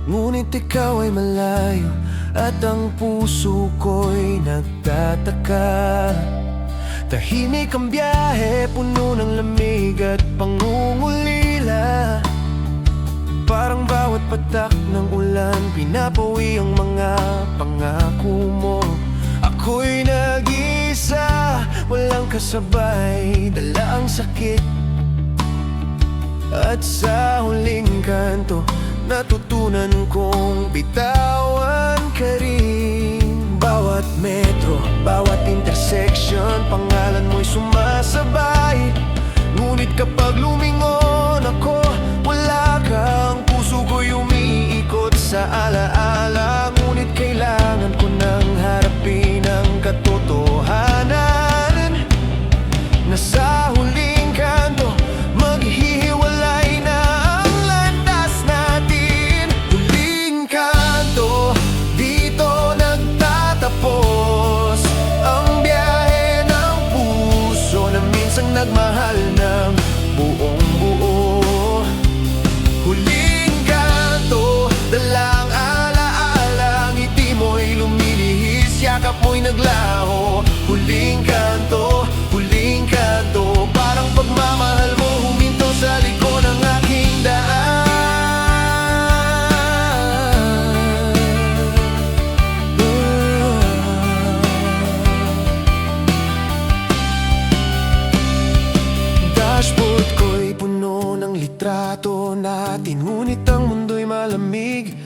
Ngunit ikaw ay malayo at ang puso ko'y nagtataka. Tahimik ang biyahe, puno ng lamig at pangungulila. Parang bawat patak ng ulan, pinapawi ang mga pangako mo. Ako'y nag-isa, walang kasabay, dala ang sakit. At sa huling kanto, natutunan kong bitawan ka rin. Bawat metro, bawat intersection, pangalan mo'y sumasabay. Ngunit kapag lumingon ako, wala kang. Puso ko'y umiikot sa alaala. Ngunit kailangan ko nang harapin ang katotohanan na sa huling kanto, maghihiwalay na ang landas natin. Huling kanto, dito nagtatapos ang biyahe ng puso na minsang nagmahal ng buong buo. Huling kanto, dalang alaala, ngiti mo'y lumilihis, yakap mo'y naglaho. Huling kanto, parang pagmamahal mo huminto sa liko ng aking daan. Dashboard ko'y puno ng litrato natin, ngunit ang mundo'y malamig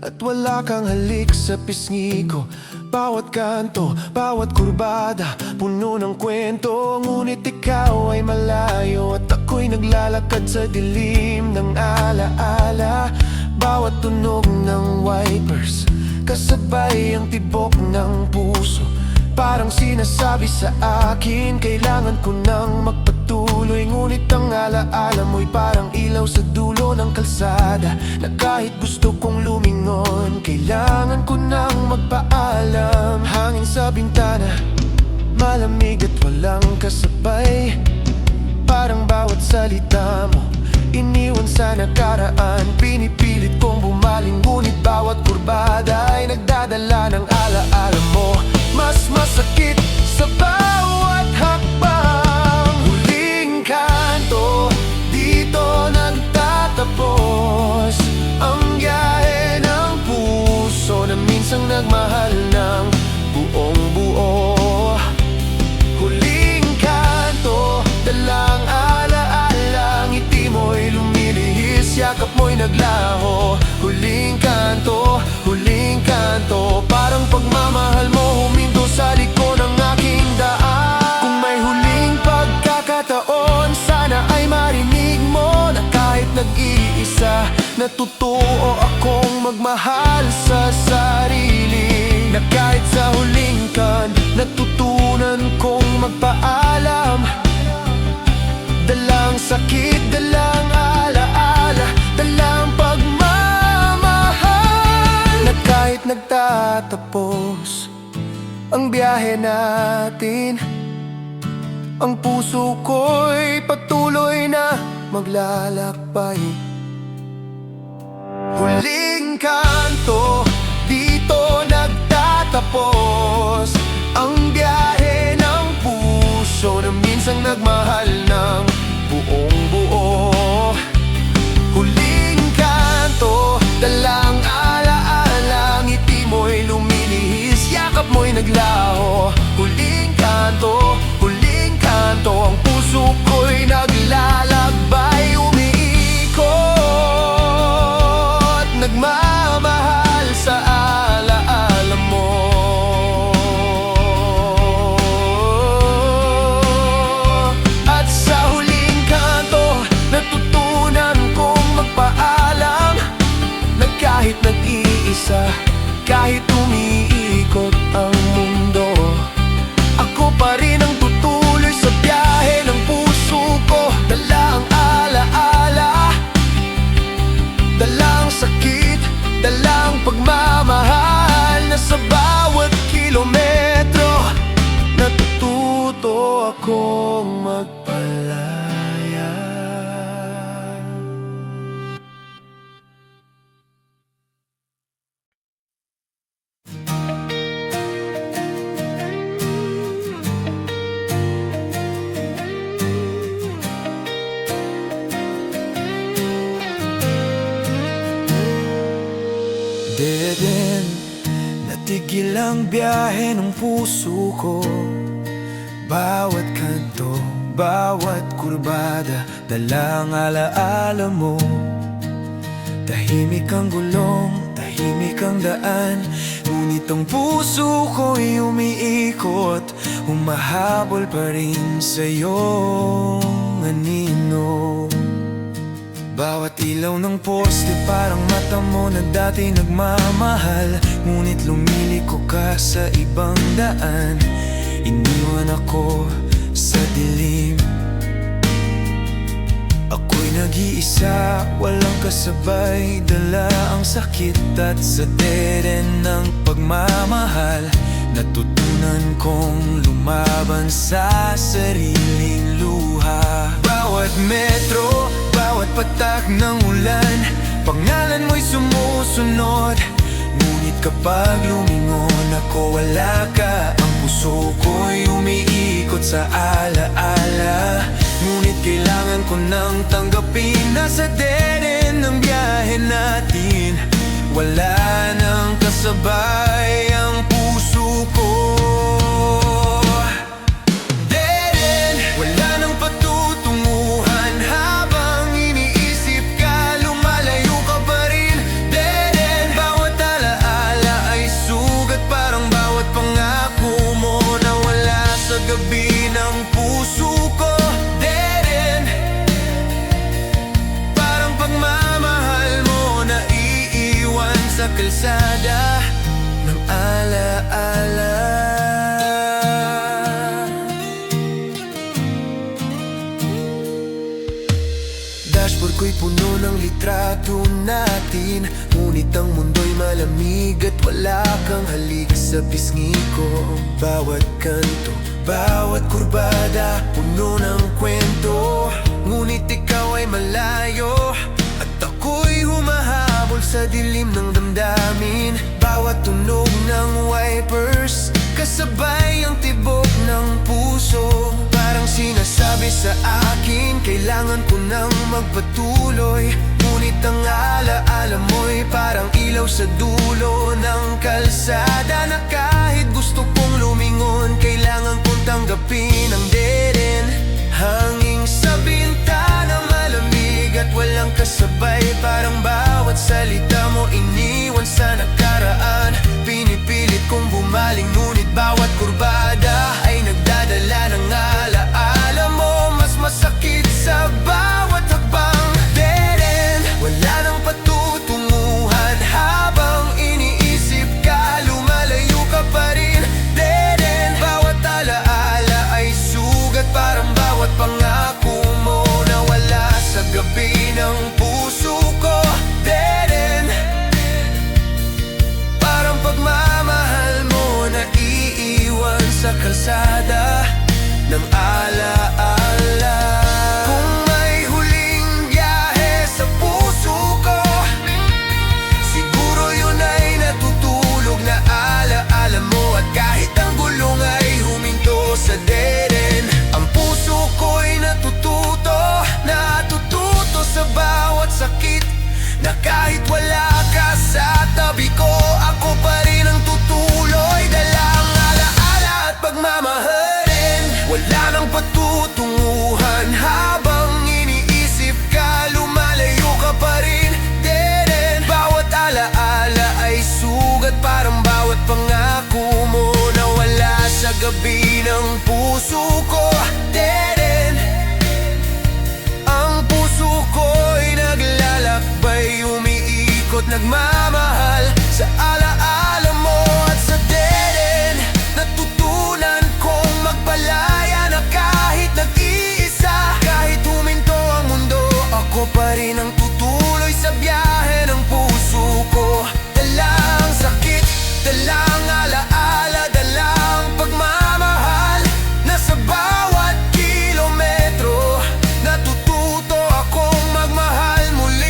at wala kang halik sa pisngi ko. Bawat kanto, bawat kurbada, puno ng kwento. Ngunit ikaw ay malayo at ako'y naglalakad sa dilim ng alaala. Bawat tunog ng wipers, kasabay ang tibok ng puso. Parang sinasabi sa akin, kailangan ko nang magpatuloy. Ngunit ang alaala mo'y parang ilaw sa dulo ng kalsada, na kahit gusto kong lumingon, kailangan ko nang magpaalam. Hangin sa bintana, malamig at walang kasabay. Parang bawat salita mo, iniwan sa nakaraan. Pinipilit kong bumaling, ngunit bawat kurbada ay nagdadala ng alaala mo. Mas masakit sa bawat hakbang. Huling kanto, dito nagtatapos yakap mo'y naglaho. Huling kanto, parang pagmamahal mo huminto sa liko ng aking daan. Kung may huling pagkakataon, sana ay marinig mo na kahit nag-iisa, natutuo akong magmahal sa sarili. Na kahit sa huling kan, natutunan kong magpaalam. Dalang sakit, dalang alaala, dalang pagmamahal. Na kahit nagtatapos ang biyahe natin, ang puso ko'y patuloy na maglalakbay. Huling kanto, dito nagtatapos ang biyahe ng puso na minsang nagmahal ng buong buo. Huling kanto, dalang alaala, ngiti mo'y lumilihis, yakap mo'y naglaho. Huling kanto, ang puso ko'y naglalakbay, umiikot, nagmamahal sa alaala mo. At sa huling kanto, natutunan kong magpaalam. Na kahit nag-iisa, kahit umiikot ang mundo, ako pa rin ang tutuloy sa biyahe ng puso ko. Dala ang alaala, dalang sakit, dalang pagmamahal. Na sa bawat kilometro, natututo akong magpalaya. Dead end, natigil ang biyahe ng puso ko. Bawat kanto, bawat kurbada, dalang alaala mo. Tahimik ang gulong, tahimik ang daan, ngunit ang puso ko'y umiikot, humahabol pa rin sa'yo, anino. Bawat ilaw ng poste parang mata mo na dati nagmamahal, ngunit lumiliko ka sa ibang daan. Iniwan ako sa dilim, ako'y nag-iisa, walang kasabay, dala ang sakit at sa deren ng pagmamahal. Natutunan kong lumaban sa sariling luha. Bawat metro, bawat patak ng ulan, pangalan mo'y sumusunod. Ngunit kapag lumingon ako, wala ka. Ang puso ko'y umiikot sa alaala, ngunit kailangan ko nang tanggapin na sa deren ng biyahe natin, wala nang kasabay ang puso ko. Gabi ng puso ko, dead end. Parang pagmamahal mo na iiwan sa kalsada ng alaala. Dashboard ko'y puno ng litrato natin, ngunit ang mundo'y malamig at wala kang halik sa pisngi ko. Bawat kanto, bawat kurbada, puno ng kwento, ngunit ikaw ay malayo, at ako'y humahabol sa dilim ng damdamin. Bawat tunog ng wipers, kasabay ang tibok ng puso, parang sinasabi sa akin, kailangan ko nang magpatuloy. Ngunit ang alaala mo'y parang ilaw sa dulo ng kalsada, na kahit gusto kong lumingon, kailangan kong tanggapin ang dead end. Hanging sa bintana malamig at walang kasabay, kalsada ng alaala. Kung may huling biyahe sa puso ko, siguro yun ay natutulog na alaala mo. At kahit ang gulong ay huminto sa dead end, ang puso ko'y natututo sa bawat sakit, na kahit wala ka sa tabi ko, ako pa rin ang tutuloy. Dalang alaala at pagmamahalin, wala nang patutunguhan. Habang iniisip ka, lumalayo ka pa rin. Dead end. Bawat alaala ay sugat, parang bawat pangako mo na wala sa gabi ng puso ko. Dead end. Ang puso ko'y naglalakbay, umiikot, nagmamahal sa alaala mo. At sa dead end, natutunan kong magpalaya na kahit nag-iisa, kahit huminto ang mundo, ako pa rin ang tutuloy sa biyahe ng puso ko. Dalang sakit, dalang alaala, dalang pagmamahal, nasa bawat kilometro, natututo akong magmahal muli.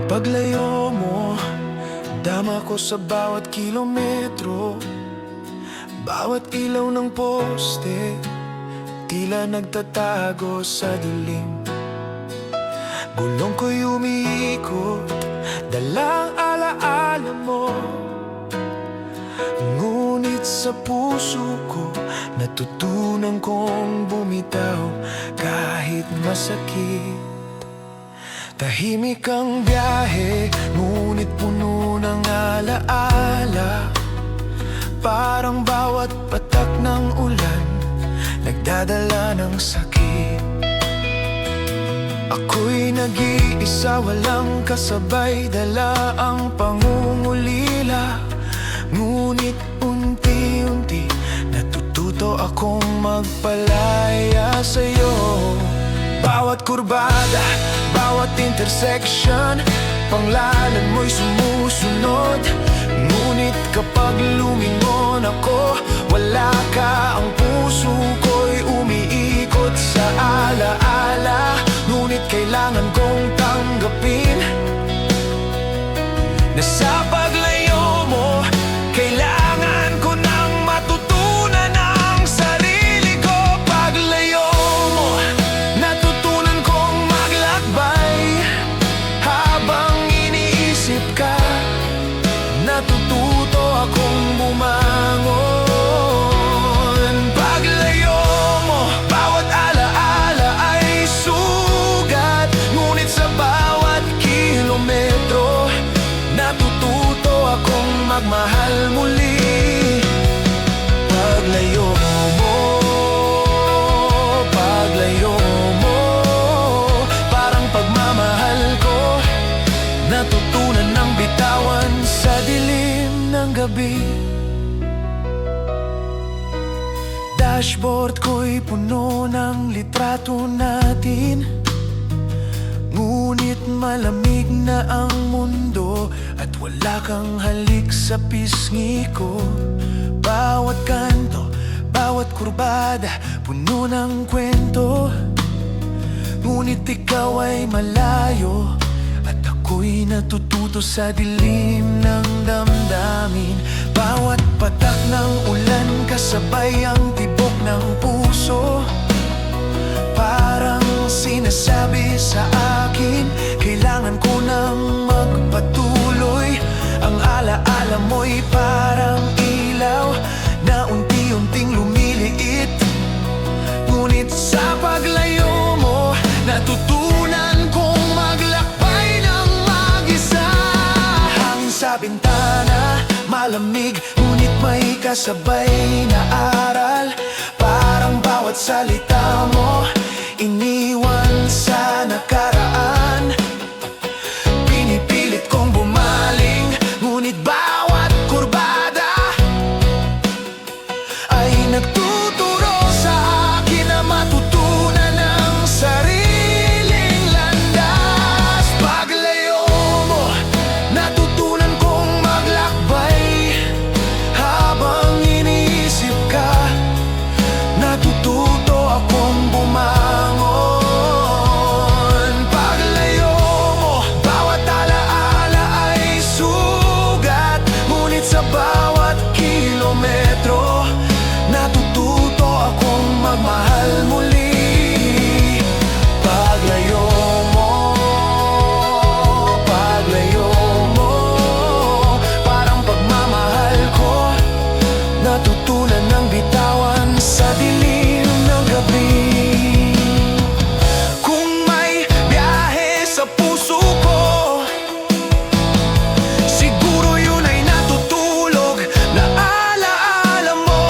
Paglayo mo, dama ko sa bawat kilometro. Bawat ilaw ng poste, tila nagtatago sa dilim. Gulong ko'y umiikot, dalang alaala mo. Ngunit sa puso ko, natutunan kong bumitaw kahit masakit. Tahimik ang biyahe, ngunit puno ng alaala. Parang bawat patak ng ulan, nagdadala ng sakit. Ako'y nag-iisa, walang kasabay, dala ang pangungulila. Ngunit unti-unti, natututo akong magpalaya sa'yo. Bawat kurbada, bawat intersection, panglalan mo'y sumusunod. Ngunit kapag lumingon ako, wala ka. Ang puso ko'y umiikot sa alaala. Ngunit kailangan kong tanggapin na sa paglayo mo, kailangan ko nang matutunan ang sarili ko. Paglayo mo, natutunan kong maglakbay. Habang iniisip ka, natututo akong bumangon. Paglayo mo, bawat alaala ay sugat. Ngunit sa bawat kilometro, natututo akong magmahal muli. Paglayo mo, paglayo mo, parang pagmamahal ko, natutunan ng bitawan sa dilim ng gabi. Dashboard ko'y puno ng litrato natin, ngunit malamig na ang mundo at wala kang halik sa pisngi ko. Bawat kanto, bawat kurbada, puno ng kwento, ngunit ikaw ay malayo. At ako'y natututo sa dilim ng damdamin. Bawat patak ng ulan, kasabay ang tibok ng puso. Parang sinasabi sa akin, kailangan ko nang magpatuloy. Ang alaala mo'y parang ilaw na unti-unting lumiliit, ngunit sa bintana, malamig ngunit may kasabay na aral. Parang bawat salita mo iniwan sa nakaraan. Pinipilit kong bumaling, ngunit bawat kurbada ay nagtuturo sa akin na matutunan ang sariling landas. Paglayo mo, natutunan kong maglakbay. Habang iniisip ka, natututo akong bumangon. Paglayo mo, bawat alaala ay sugat, ngunit sa bawat kilometro, natututo akong magmahal muli. Paglayo mo, paglayo mo, parang pagmamahal ko, natutunan ng bitawan sa dilim ng gabi. Kung may biyahe sa puso ko, siguro yun ay natutulog na alaala mo.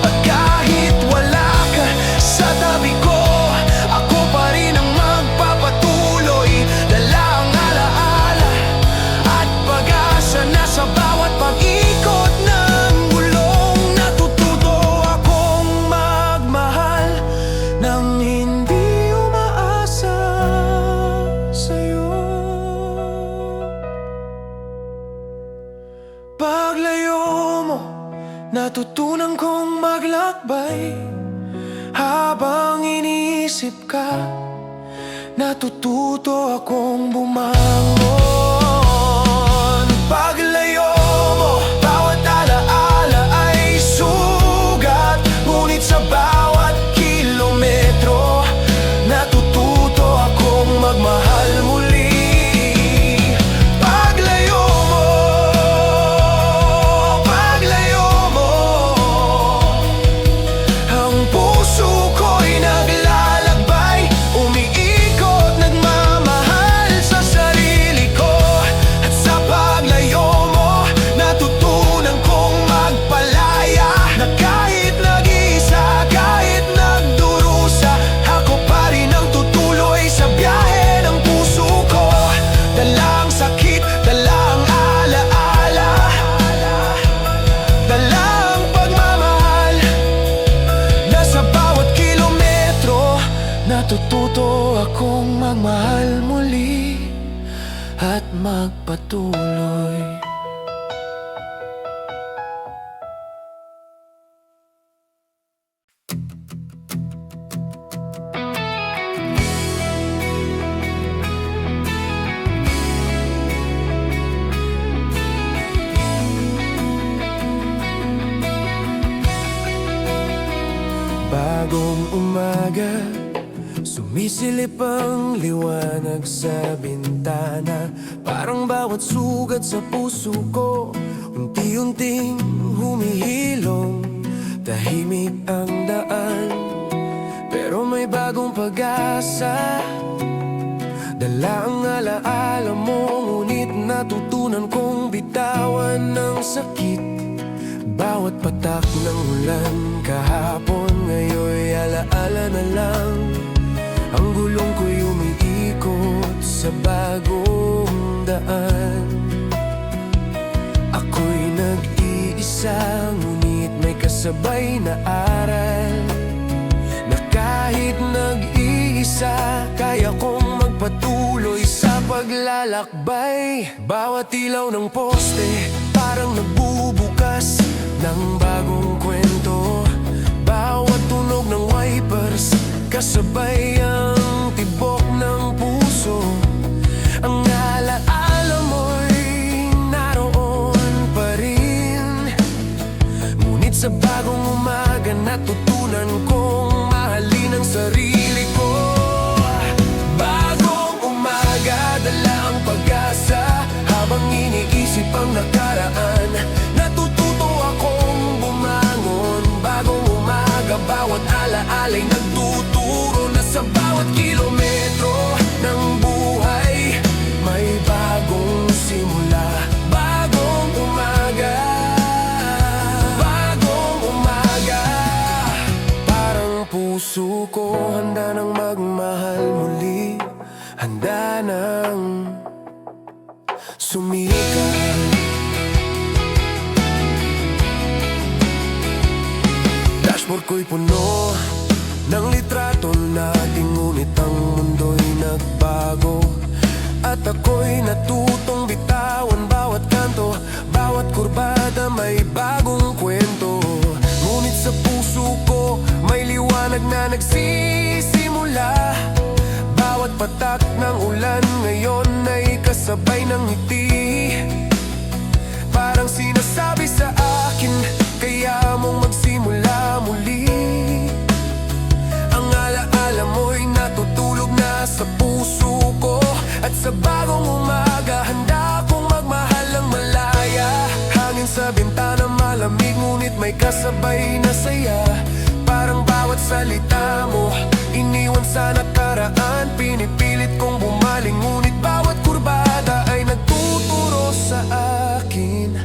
At kahit wala ka sa tabi ko, ako pa rin ang magpapatuloy. Dala ang alaala at pag-asa na sa bawat pag-ikot ng gulong. Natututo akong magmahal nang hindi umaasa sa'yo. Paglayo mo, natutunan kong maglakbay. Habang iniisip ka, natututo akong bumangon. Paglayo mo, bawat alaala ay sugat, ngunit sa bawat kilometro, natututo akong magmahal muli. Paglayo mo, paglayo mo, ang puso ko'y naglalakbay, umiikot, nagmamahal sa sarili ko. At sa paglayo mo, natutunan kong magpalaya, na kahit nag-iisa, kahit nagdurusa, ako pa rin ang tutuloy sa biyahe ng puso ko. Dalang sakit, dalang alaala, dalang pagmamahal, nasa bawat kilometro, natututo akong magmahal muli at magpatuloy. Bagong umaga, sumisilip ang liwanag sa bintana. Parang bawat sugat sa puso ko unti-unting humihilom. Tahimik ang daan, pero may bagong pag-asa. Dala ang alaala mo, ngunit natutunan kong bitawan ng sakit. Bawat patak ng ulan kahapon, ngayon'y alaala na lang. Ang gulong ko'y umiikot sa bagong daan. Ako'y nag-iisa, ngunit may kasabay na aral, na kahit nag-iisa, kaya kong magpatuloy sa paglalakbay. Bawat ilaw ng poste parang nagbubukas ng bagong kwento. Bawat tunog ng wipers, kasabay ang tibok ng puso. Ang alaala mo'y naroon pa rin, ngunit sa bagong umaga, natutunan kong mahalin ang sarili ko. Bagong umaga, dala ang pag-asa. Habang iniisip ang nakaraan, natututo akong bumangon. Bagong umaga, bawat alaala'y nagtuturo na sa bawat kilometro ng buhay. sumikat. Dashboard ko'y puno ng litrato natin, ngunit ang mundo'y nagbago. At ako'y natutong bitawan bawat kanto, bawat kurbada may bagong kwento. Ngunit sa puso ko may liwanag na nagsisimula. Bawat patak ng ulan ngayon ay kasabay ng ngiti. Parang sinasabi sa akin, kaya mong magsimula muli. Ang alaala mo'y natutulog na sa puso ko. At sa bagong umaga, handa akong magmahal ng malaya. Hangin sa bintana malamig, ngunit may kasabay na saya. Parang bawat salita mo, iniwan sa nakaraan. Pinipilit kong bumaling, ngunit bawat kurbada ay nagtuturo sa akin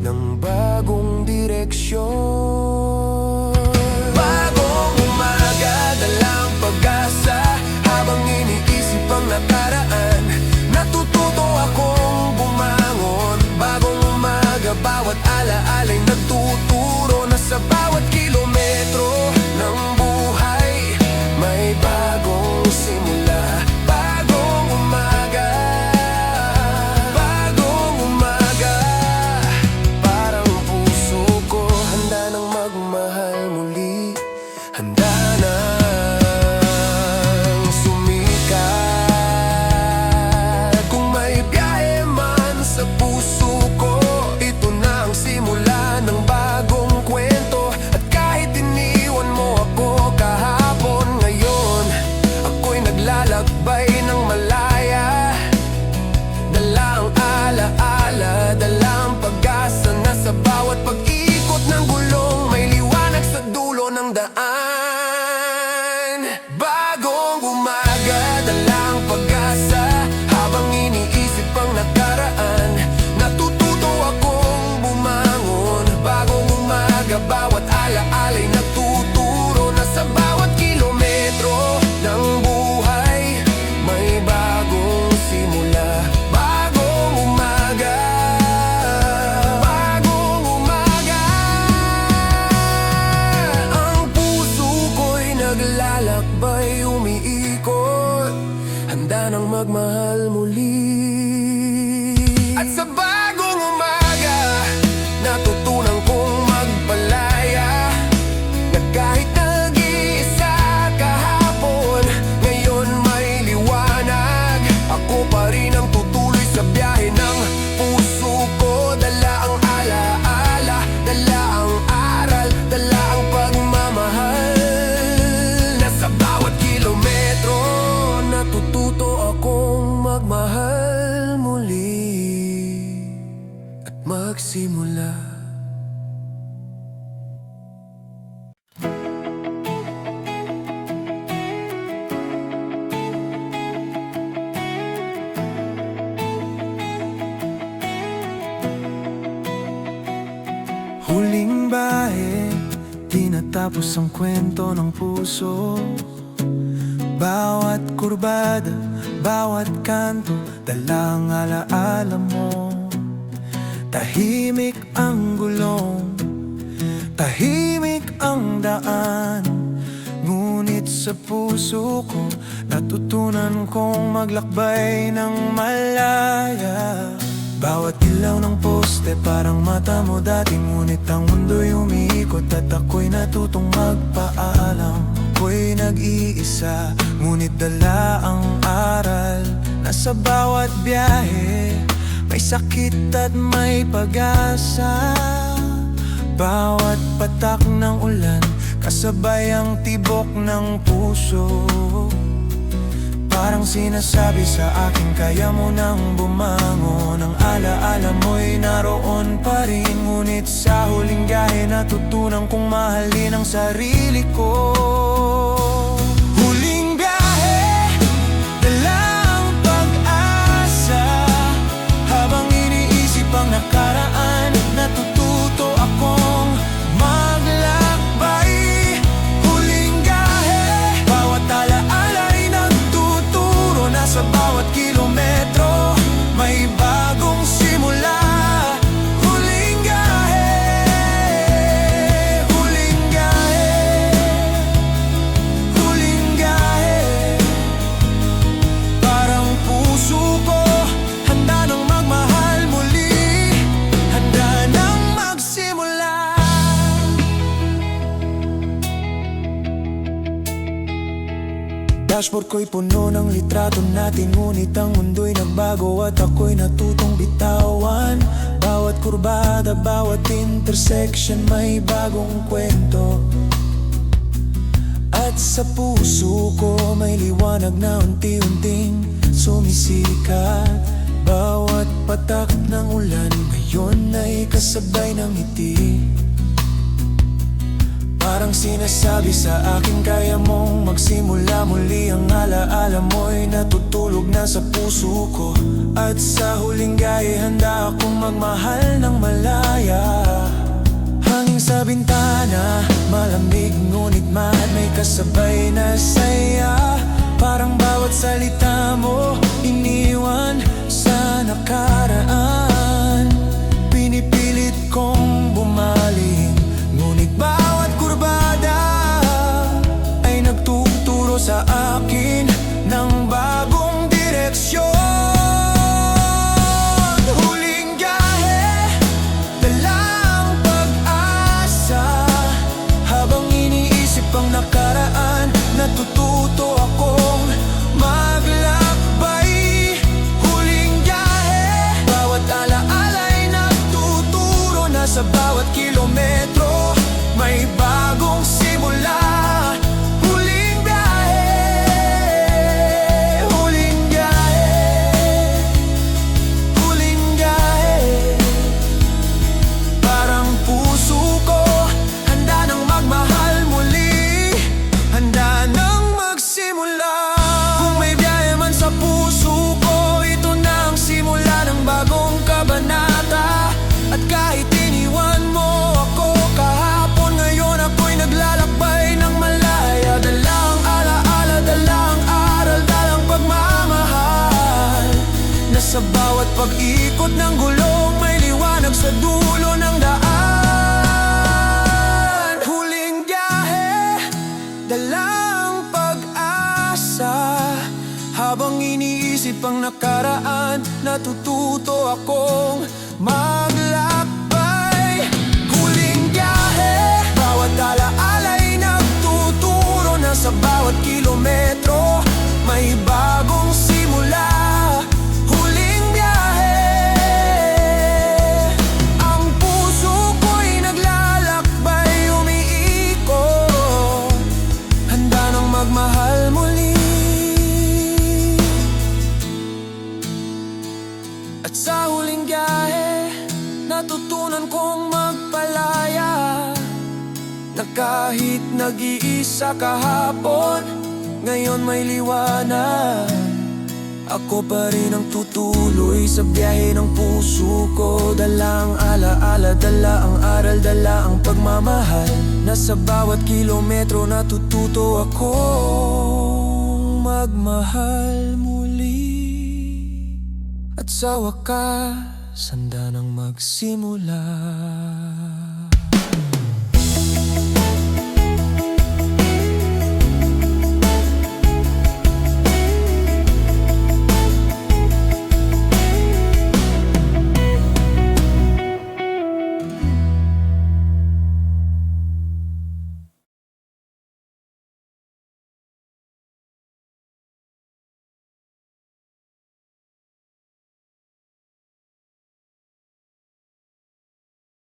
ng bagong direksyon. Bagong umaga, dalang pag-asa. Habang iniisip ang nakaraan, natututo akong bumangon. Bagong umaga, bawat alaala'y nagtuturo na sa bawat kilometro ng buhay may bagong simula. Bagong umaga, bagong umaga. Parang puso ko handa nang magmahal muli. Handa nang sumikat. Kung may biyahe man sa puso ko, ito na ang simula ng bagong kwento. At kahit iniwan mo ako kahapon, ngayon ako'y naglalakbay ng malaya. Dala ang alaala, dala ang pag-asa na sa bawat pag-ikot ng gulong may liwanag sa dulo ng daan. Bagong umaga, dala ang pag-asa. Habang iniisip ang nakaraan, natututo akong bumangon. Bagong umaga, bawat alaala'y nagtuturo na sa bawat kilometro ng buhay may bagong simula. Bagong umaga, bagong umaga. Ang puso ko'y naglalakbay, umiikot, handa nang magmahal muli. At sa bagong umaga, natutunan kong magpalaya. Na kahit nag-iisa kahapon, ngayon may liwanag. Ako pa rin ang tutuloy sa biyahe ng puso ko. Dala ang alaala, dala ang aral, dala ang pagmamahal. Na sa bawat kilometro, natututo akong magmahal muli at magsimula. Huling bahe, di natapos ang kwento ng puso. Bawat kurbada, bawat kanto, dalang alaala mo. Tahimik ang gulong, tahimik ang daan. Ngunit sa puso ko, natutunan kong maglakbay ng malaya. Bawat ilaw ng poste parang mata mo dati, ngunit ang mundo'y umiikot at ako'y natutong magpaalam. Ako'y nag-iisa, ngunit dala ang aral. Nasa bawat biyahe, may sakit at may pag-asa. Bawat patak ng ulan, kasabay ang tibok ng puso. Parang sinasabi sa akin, kaya mo nang bumangon. Ang alaala mo'y naroon pa rin, ngunit sa huling gahe natutunan kong mahalin ang sarili ko. Huling biyahe, dala ang pag-asa. Habang iniisip ang nakaraan, natututo akong maglakbay. Huling gahe, bawat alaala'y nagtuturo na sa bawat kilometro may bago dashboard ko'y puno ng litrato natin, ngunit ang mundo'y nagbago at ako'y natutong bitawan. Bawat kurbada, bawat intersection may bagong kwento. At sa puso ko may liwanag na unti-unting sumisikat. Bawat patak ng ulan ngayon ay kasabay ng ngiti. Parang sinasabi sa akin, kaya mong magsimula muli. Ang alaala mo'y natutulog na sa puso ko. At sa huling gaye handa akong magmahal ng malaya. Hangin sa bintana, malamig ngunit may kasabay na saya. Parang bawat salita mo iniwan sa nakaraan. Pinipilit kong bumaling, ngunit bawat kurbada ay nagtuturo sa akin ng bagong direksyon. Huling biyahe, dalang pag-asa. Habang iniisip ang nakaraan, natututo akong maglakbay. Huling biyahe, bawat alaala'y nagtuturo na sa bawat kilometro may bagong simula. Huling biyahe, huling biyahe, huling biyahe. Parang puso ko handa nang magmahal muli, handa nang magsimula. Kung may biyahe man sa puso ko, ito na ang simula ng bagong kabanata. At kahit iniwan mo ako kahapon, ngayon ako'y naglalakbay ng malaya. Dalang alaala, dalang aral, dalang pagmamahal. Nasa bawat pag-ikot ng gulong may liwanag sa dulo ng daan. Huling biyahe, dalang pag-asa. Habang iniisip ang nakaraan, natututo akong maglakbay. Huling biyahe, bawat alaala'y nagtuturo na sa bawat kilometro may bagong simula. Huling biyahe, ang puso ko'y naglalakbay, umiikot, handa nang magmahal muli. At sa huling biyahe, natutunan kong magpalaya. Na kahit nag-iisa kahapon, ngayon may liwanag. Ako pa rin ang tutuloy sa biyahe ng puso ko. Dala ang alaala, dala ang aral, dala ang pagmamahal. Nasa bawat kilometro natututo akong magmahal muli. At sa wakas, handa nang magsimula.